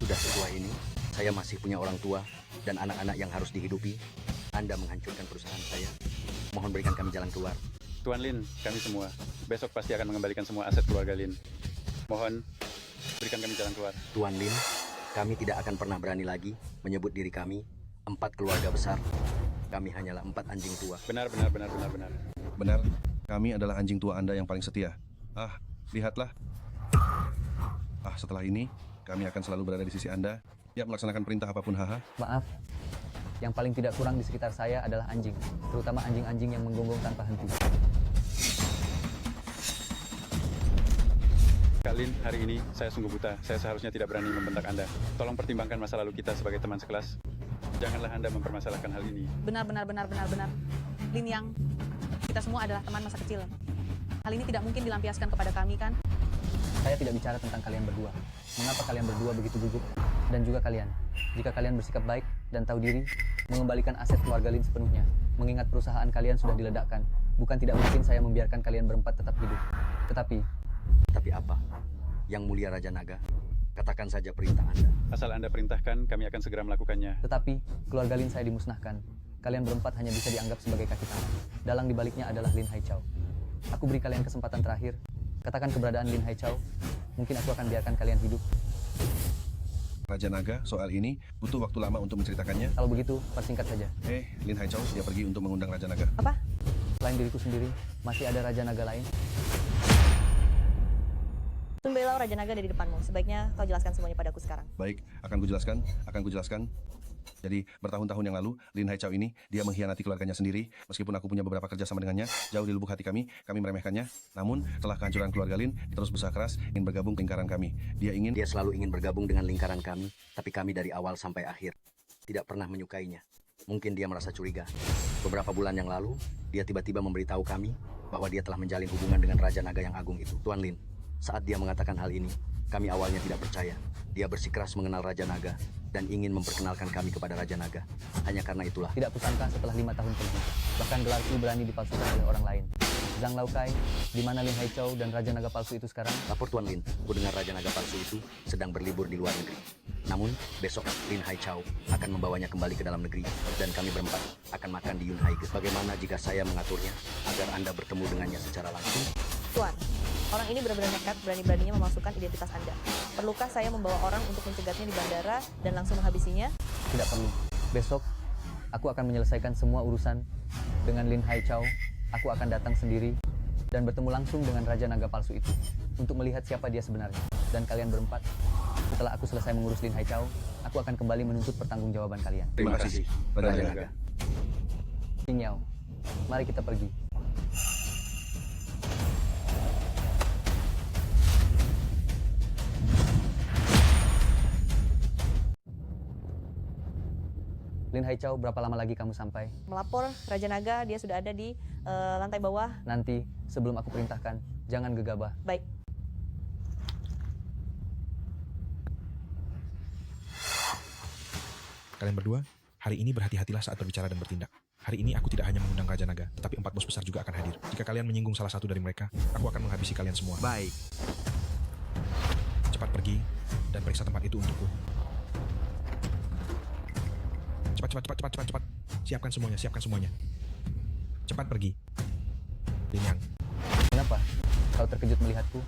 Sudah setua ini, saya masih punya orang tua dan anak-anak yang harus dihidupi. Anda menghancurkan perusahaan saya. Mohon berikan kami jalan keluar. Tuan Lin, kami semua besok pasti akan mengembalikan semua aset keluarga Lin. Mohon berikan kami jalan keluar. Tuan Lin, kami tidak akan pernah berani lagi menyebut diri kami 4 keluarga besar. Kami hanyalah 4 anjing tua. Benar. Benar, kami adalah anjing tua Anda yang paling setia. Lihatlah. Setelah ini, kami akan selalu berada di sisi Anda, siap melaksanakan perintah apapun, haha. Maaf, yang paling tidak kurang di sekitar saya adalah anjing, terutama anjing-anjing yang menggonggong tanpa henti. Kak Lin, hari ini saya sungguh buta. Saya seharusnya tidak berani membentak Anda. Tolong pertimbangkan masa lalu kita sebagai teman sekelas. Janganlah Anda mempermasalahkan hal ini. Benar. Lin Yang, kita semua adalah teman masa kecil. Hal ini tidak mungkin dilampiaskan kepada kami, kan? Saya tidak bicara tentang kalian berdua. Mengapa kalian berdua begitu gugup? Dan juga kalian, jika kalian bersikap baik dan tahu diri, mengembalikan aset keluarga Lin sepenuhnya, mengingat perusahaan kalian sudah diledakkan, bukan tidak mungkin saya membiarkan kalian berempat tetap hidup. Tapi apa? Yang mulia Raja Naga, katakan saja perintah Anda. Asal Anda perintahkan, kami akan segera melakukannya. Tetapi, keluarga Lin saya dimusnahkan. Kalian berempat hanya bisa dianggap sebagai kaki tangan. Dalang dibaliknya adalah Lin Haichao. Aku beri kalian kesempatan terakhir. Katakan keberadaan Lin Haichao. Mungkin aku akan biarkan kalian hidup. Raja Naga, soal ini butuh waktu lama untuk menceritakannya. Kalau begitu, persingkat saja. Lin Haichao, dia pergi untuk mengundang Raja Naga. Apa? Selain diriku sendiri, masih ada Raja Naga lain. Tumbelau Raja Naga dari depanmu. Sebaiknya kau jelaskan semuanya padaku sekarang. Baik, akan kujelaskan. Jadi, bertahun-tahun yang lalu, Lin Haichao ini, dia mengkhianati keluarganya sendiri. Meskipun aku punya beberapa kerja sama dengannya, jauh di lubuk hati kami meremehkannya. Namun, setelah kehancuran keluarga Lin, dia terus berusaha keras ingin bergabung ke lingkaran kami. Dia selalu ingin bergabung dengan lingkaran kami, tapi kami dari awal sampai akhir tidak pernah menyukainya. Mungkin dia merasa curiga. Beberapa bulan yang lalu, dia tiba-tiba memberitahu kami bahwa dia telah menjalin hubungan dengan Raja Naga yang agung itu. Tuan Lin, saat dia mengatakan hal ini, kami awalnya tidak percaya. Dia bersikeras mengenal Raja Naga dan ingin memperkenalkan kami kepada Raja Naga. Hanya karena itulah. Tidak kusangka setelah 5 tahun pergi, bahkan gelarku berani dipalsukan oleh orang lain. Zhang Laokai, di mana Lin Haichao dan Raja Naga palsu itu sekarang? Lapor Tuan Lin, ku dengar Raja Naga palsu itu sedang berlibur di luar negeri. Namun, besok Lin Haichao akan membawanya kembali ke dalam negeri dan kami berempat akan makan di Yunhaige. Bagaimana jika saya mengaturnya agar Anda bertemu dengannya secara langsung? Tuan, orang ini benar-benar nekat, berani-beraninya memasukkan identitas Anda. Perlukah saya membawa orang untuk mencegatnya di bandara dan langsung menghabisinya? Tidak perlu. Besok, aku akan menyelesaikan semua urusan dengan Lin Haichao. Aku akan datang sendiri dan bertemu langsung dengan Raja Naga palsu itu untuk melihat siapa dia sebenarnya. Dan kalian berempat, setelah aku selesai mengurus Lin Haichao, aku akan kembali menuntut pertanggungjawaban kalian. Terima kasih, Raja Naga. Qing Yao, mari kita pergi. Lin Haichao, berapa lama lagi kamu sampai? Melapor Raja Naga, dia sudah ada di lantai bawah. Nanti, sebelum aku perintahkan, jangan gegabah. Baik. Kalian berdua, hari ini berhati-hatilah saat berbicara dan bertindak. Hari ini aku tidak hanya mengundang Raja Naga, tetapi 4 bos besar juga akan hadir. Jika kalian menyinggung salah satu dari mereka, aku akan menghabisi kalian semua. Baik. Cepat pergi dan periksa tempat itu untukku. Cepat. Siapkan semuanya. Cepat pergi. Lin Yang. Kenapa? Kau terkejut melihatku?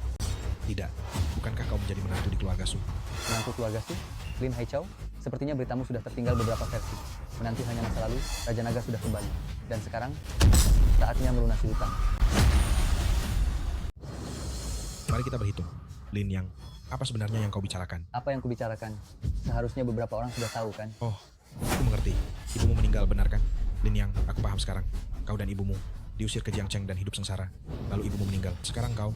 Tidak. Bukankah kau menjadi menantu di keluarga Su? Menantu keluarga Su? Lin Haichao? Sepertinya beritamu sudah tertinggal beberapa versi. Menantu hanya masa lalu, Raja Naga sudah kembali. Dan sekarang, saatnya melunasi hutang. Mari kita berhitung. Lin Yang, apa sebenarnya yang kau bicarakan? Apa yang kubicarakan? Seharusnya beberapa orang sudah tahu, kan? Oh, aku mengerti. Ibumu meninggal, benar kan? Lin Yang, aku paham sekarang. Kau dan ibumu diusir ke Jiangcheng dan hidup sengsara. Lalu ibumu meninggal. Sekarang kau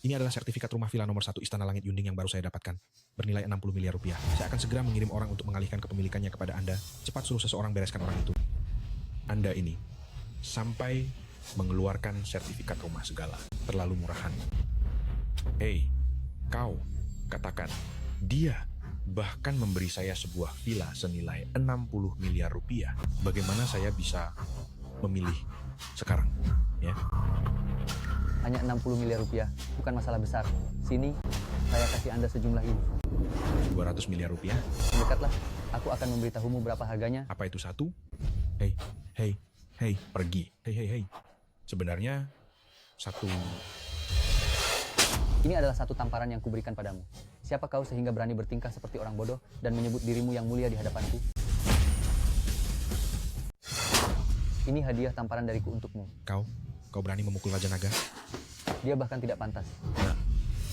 Ini adalah sertifikat rumah villa nomor 1 Istana Langit Yunding yang baru saya dapatkan. Bernilai 60 miliar rupiah. Saya akan segera mengirim orang untuk mengalihkan kepemilikannya kepada Anda. Cepat suruh seseorang bereskan orang itu. Anda ini sampai mengeluarkan sertifikat rumah segala. Terlalu murahan. Hei, kau, katakan. Dia bahkan memberi saya sebuah villa senilai 60 miliar rupiah. Bagaimana saya bisa memilih sekarang? Ya. Hanya 60 miliar rupiah, bukan masalah besar. Sini, saya kasih Anda sejumlah ini. 200 miliar rupiah? Mendekatlah, aku akan memberitahumu berapa harganya. Apa itu satu? Hei, pergi. Hei. Sebenarnya, satu... Ini adalah satu tamparan yang kuberikan padamu. Siapa kau sehingga berani bertingkah seperti orang bodoh dan menyebut dirimu yang mulia di hadapanku? Ini hadiah tamparan dariku untukmu. Kau berani memukul Raja Naga? Dia bahkan tidak pantas. Nah,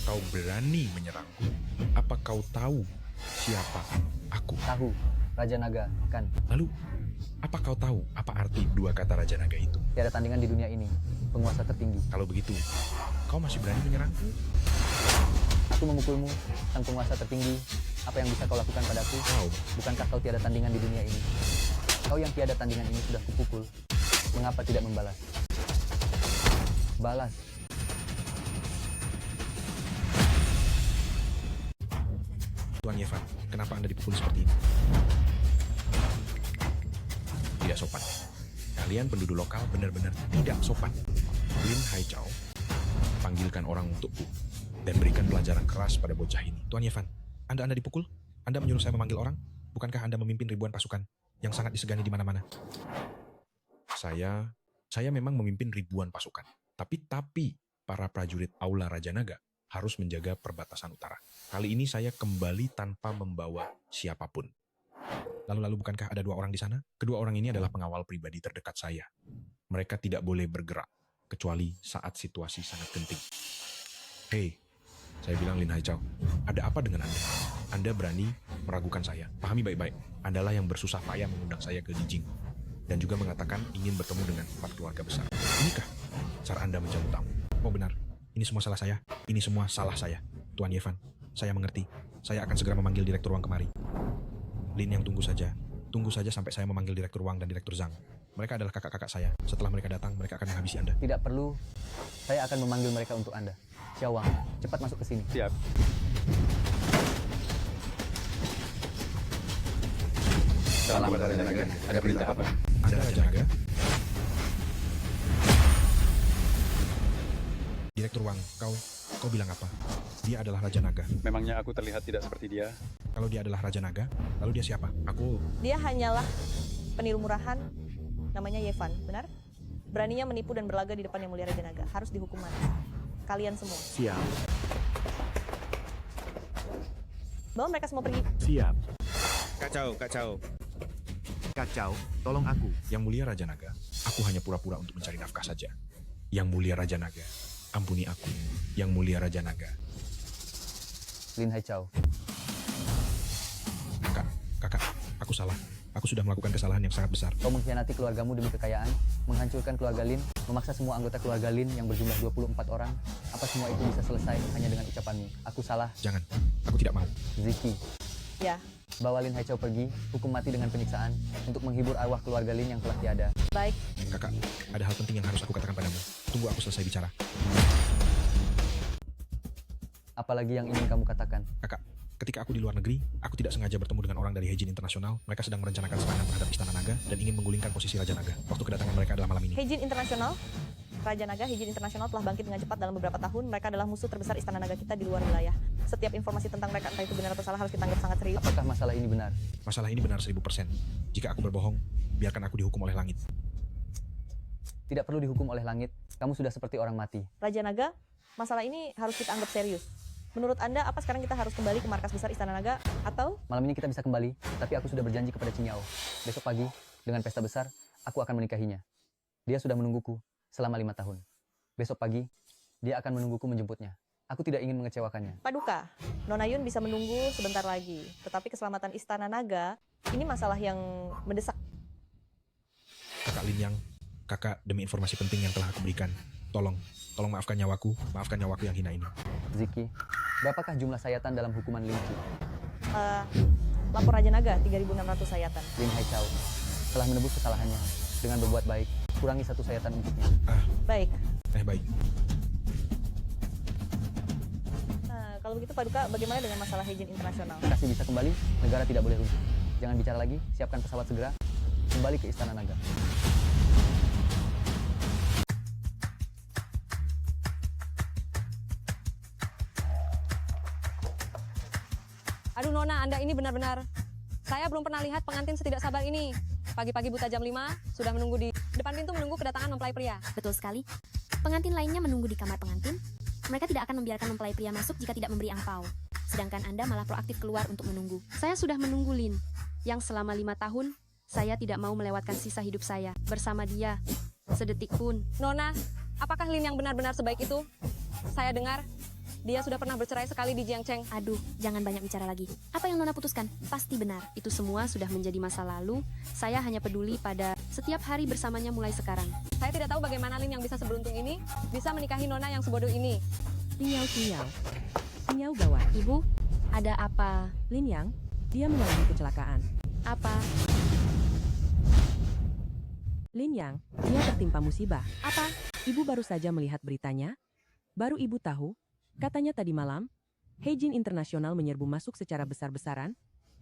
kau berani menyerangku. Apa kau tahu siapa aku? Tahu, Raja Naga, kan? Lalu, apa kau tahu apa arti dua kata Raja Naga itu? Tiada tandingan di dunia ini, penguasa tertinggi. Kalau begitu, kau masih berani menyerangku? Aku memukulmu, sang penguasa tertinggi. Apa yang bisa kau lakukan padaku? Bukankah kau tiada tandingan di dunia ini? Kau yang tiada tandingan ini sudah kupukul. Mengapa tidak membalas? Balas. Tuan Yevan, kenapa Anda dipukul seperti ini? Tidak sopan. Kalian penduduk lokal benar-benar tidak sopan. Lin Haichao, panggilkan orang untukku dan berikan pelajaran keras pada bocah ini. Tuan Yevan, Anda dipukul? Anda menyuruh saya memanggil orang? Bukankah Anda memimpin ribuan pasukan yang sangat disegani di mana-mana? Saya memang memimpin ribuan pasukan. Tapi para prajurit Aula Raja Naga harus menjaga perbatasan utara. Kali ini saya kembali tanpa membawa siapapun. Lalu bukankah ada 2 orang di sana? Kedua orang ini adalah pengawal pribadi terdekat saya. Mereka tidak boleh bergerak, kecuali saat situasi sangat genting. Hei, saya bilang Lin Haichao, ada apa dengan Anda? Anda berani meragukan saya. Pahami baik-baik, Andalah yang bersusah payah mengundang saya ke Dijing. Dan juga mengatakan ingin bertemu dengan 4 keluarga besar. Inikah cara Anda menjamu tamu? Oh benar, ini semua salah saya. Ini semua salah saya. Tuan Yevan, saya mengerti. Saya akan segera memanggil direktur ruang kemari. Lin yang tunggu saja sampai saya memanggil direktur ruang dan direktur Zhang. Mereka adalah kakak-kakak saya. Setelah mereka datang, mereka akan menghabisi Anda. Tidak perlu, saya akan memanggil mereka untuk Anda. Xiao Wang, cepat masuk ke sini. Siap. Salam Raja Naga. Ada perintah apa? Ada Raja Naga? Direktur Wang, kau bilang apa? Dia adalah Raja Naga. Memangnya aku terlihat tidak seperti dia? Kalau dia adalah Raja Naga, lalu dia siapa? Dia hanyalah peniru murahan, namanya Yevan, benar? Beraninya menipu dan berlaga di depan Yang Mulia Raja Naga. Harus dihukum mati. Kalian semua. Siap. Bawa mereka semua pergi. Siap. Kacau, tolong aku. Yang Mulia Raja Naga, aku hanya pura-pura untuk mencari nafkah saja. Yang Mulia Raja Naga, ampuni aku. Yang Mulia Raja Naga. Lin Haichao. Kakak, aku salah. Aku sudah melakukan kesalahan yang sangat besar. Kau mengkhianati keluargamu demi kekayaan, menghancurkan keluarga Lin, memaksa semua anggota keluarga Lin yang berjumlah 24 orang. Apa semua itu bisa selesai hanya dengan ucapanmu? Aku salah. Jangan, aku tidak mau. Ziki. Ya. Bawa Lin Haichao pergi, hukum mati dengan penyiksaan, untuk menghibur arwah keluarga Lin yang telah tiada. Baik. Kakak, ada hal penting yang harus aku katakan padamu. Tunggu aku selesai bicara. Apalagi yang ingin kamu katakan? Kakak, ketika aku di luar negeri, aku tidak sengaja bertemu dengan orang dari Heijin Internasional. Mereka sedang merencanakan serangan terhadap Istana Naga dan ingin menggulingkan posisi Raja Naga. Waktu kedatangan mereka adalah malam ini. Heijin Internasional, Raja Naga, Heijin Internasional telah bangkit dengan cepat dalam beberapa tahun. Mereka adalah musuh terbesar Istana Naga kita di luar wilayah. Setiap informasi tentang mereka, entah itu benar atau salah, harus kita anggap sangat serius. Apakah masalah ini benar? Masalah ini benar 1000%. Jika aku berbohong, biarkan aku dihukum oleh langit. Tidak perlu dihukum oleh langit. Kamu sudah seperti orang mati. Raja Naga, masalah ini harus kita anggap serius. Menurut Anda, apa sekarang kita harus kembali ke markas besar Istana Naga, atau? Malam ini kita bisa kembali, tapi aku sudah berjanji kepada Cinyao. Besok pagi, dengan pesta besar, aku akan menikahinya. Dia sudah menungguku selama 5 tahun. Besok pagi, dia akan menungguku menjemputnya. Aku tidak ingin mengecewakannya. Paduka, Nona Yun bisa menunggu sebentar lagi. Tetapi keselamatan Istana Naga, ini masalah yang mendesak. Kakak Lin Yang, kakak demi informasi penting yang telah aku berikan, Tolong maafkan nyawaku yang hina ini. Ziki, berapakah jumlah sayatan dalam hukuman Lin Qi? Lapor Raja Naga 3.600 sayatan. Lin Haichao telah menebus kesalahannya dengan berbuat baik. Kurangi 1 sayatan untuknya. Baik. Baik. Nah, kalau begitu Paduka, bagaimana dengan masalah Heijin internasional? Kasih bisa kembali, negara tidak boleh runtuh. Jangan bicara lagi, siapkan pesawat segera. Kembali ke Istana Naga. Aduh Nona, Anda ini benar-benar. Saya belum pernah lihat pengantin setidak sabar ini. Pagi-pagi buta jam 5, sudah menunggu di depan pintu menunggu kedatangan mempelai pria. Betul sekali. Pengantin lainnya menunggu di kamar pengantin. Mereka tidak akan membiarkan mempelai pria masuk jika tidak memberi angpau. Sedangkan Anda malah proaktif keluar untuk menunggu. Saya sudah menunggu Lin, yang selama 5 tahun, saya tidak mau melewatkan sisa hidup saya bersama dia. Sedetik pun. Nona, apakah Lin yang benar-benar sebaik itu? Saya dengar dia sudah pernah bercerai sekali di Jiangcheng. Aduh, jangan banyak bicara lagi. Apa yang Nona putuskan? Pasti benar. Itu semua sudah menjadi masa lalu. Saya hanya peduli pada setiap hari bersamanya mulai sekarang. Saya tidak tahu bagaimana Lin yang bisa seberuntung ini, bisa menikahi Nona yang sebodoh ini. Sinyal gawat. Ibu, ada apa? Lin Yang, dia mengalami kecelakaan. Apa? Lin Yang, dia tertimpa musibah. Apa? Ibu baru saja melihat beritanya. Baru ibu tahu, katanya tadi malam, Heijin Internasional menyerbu masuk secara besar-besaran,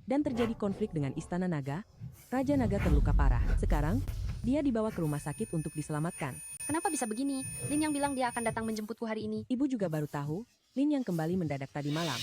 dan terjadi konflik dengan Istana Naga. Raja Naga terluka parah. Sekarang, dia dibawa ke rumah sakit untuk diselamatkan. Kenapa bisa begini? Lin yang bilang dia akan datang menjemputku hari ini. Ibu juga baru tahu, Lin yang kembali mendadak tadi malam.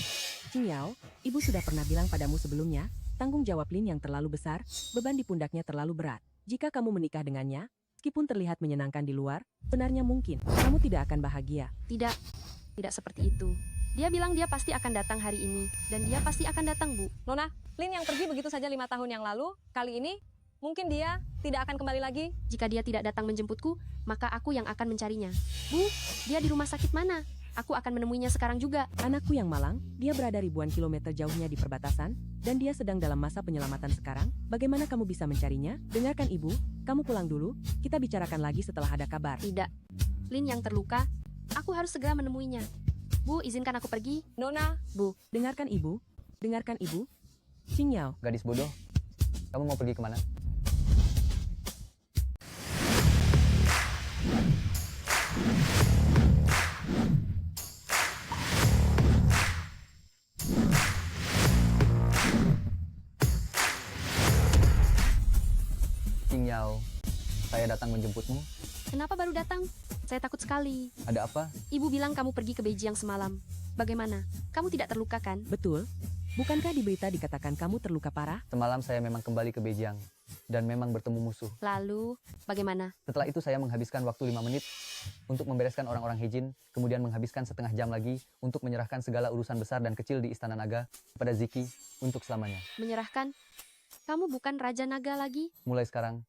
Qingyao, ibu sudah pernah bilang padamu sebelumnya, tanggung jawab Lin yang terlalu besar, beban di pundaknya terlalu berat. Jika kamu menikah dengannya, meskipun terlihat menyenangkan di luar, benarnya mungkin kamu tidak akan bahagia. Tidak seperti itu. Dia bilang dia pasti akan datang hari ini, dan dia pasti akan datang, Bu. Nona, Lin yang pergi begitu saja 5 tahun yang lalu, kali ini mungkin dia tidak akan kembali lagi. Jika dia tidak datang menjemputku, maka aku yang akan mencarinya. Bu, dia di rumah sakit mana? Aku akan menemuinya sekarang juga. Anakku yang malang, dia berada ribuan kilometer jauhnya di perbatasan, dan dia sedang dalam masa penyelamatan sekarang. Bagaimana kamu bisa mencarinya? Dengarkan ibu, kamu pulang dulu, kita bicarakan lagi setelah ada kabar. Tidak. Lin yang terluka, aku harus segera menemuinya. Bu, izinkan aku pergi. Nona. Bu, dengarkan ibu. Dengarkan ibu. Qingyao. Gadis bodoh, kamu mau pergi kemana? Qingyao, saya datang menjemputmu. Kenapa baru datang? Saya takut sekali. Ada apa? Ibu bilang kamu pergi ke Beijing semalam. Bagaimana? Kamu tidak terluka kan? Betul. Bukankah di berita dikatakan kamu terluka parah? Semalam saya memang kembali ke Beijing dan memang bertemu musuh. Lalu, bagaimana? Setelah itu saya menghabiskan waktu 5 menit untuk membereskan orang-orang Heijin, kemudian menghabiskan setengah jam lagi untuk menyerahkan segala urusan besar dan kecil di Istana Naga kepada Ziki untuk selamanya. Menyerahkan? Kamu bukan Raja Naga lagi? Mulai sekarang,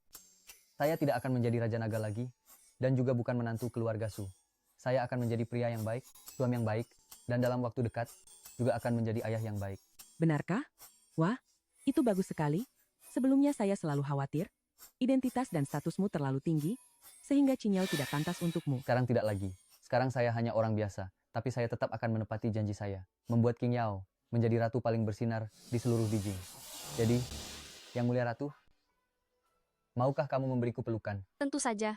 saya tidak akan menjadi Raja Naga lagi dan juga bukan menantu keluarga Su. Saya akan menjadi pria yang baik, suami yang baik, dan dalam waktu dekat juga akan menjadi ayah yang baik. Benarkah? Wah, itu bagus sekali. Sebelumnya saya selalu khawatir, identitas dan statusmu terlalu tinggi, sehingga Qingyao tidak pantas untukmu. Sekarang tidak lagi. Sekarang saya hanya orang biasa, tapi saya tetap akan menepati janji saya, membuat Qingyao menjadi ratu paling bersinar di seluruh Beijing. Jadi, Yang Mulia Ratu, maukah kamu memberiku pelukan? Tentu saja.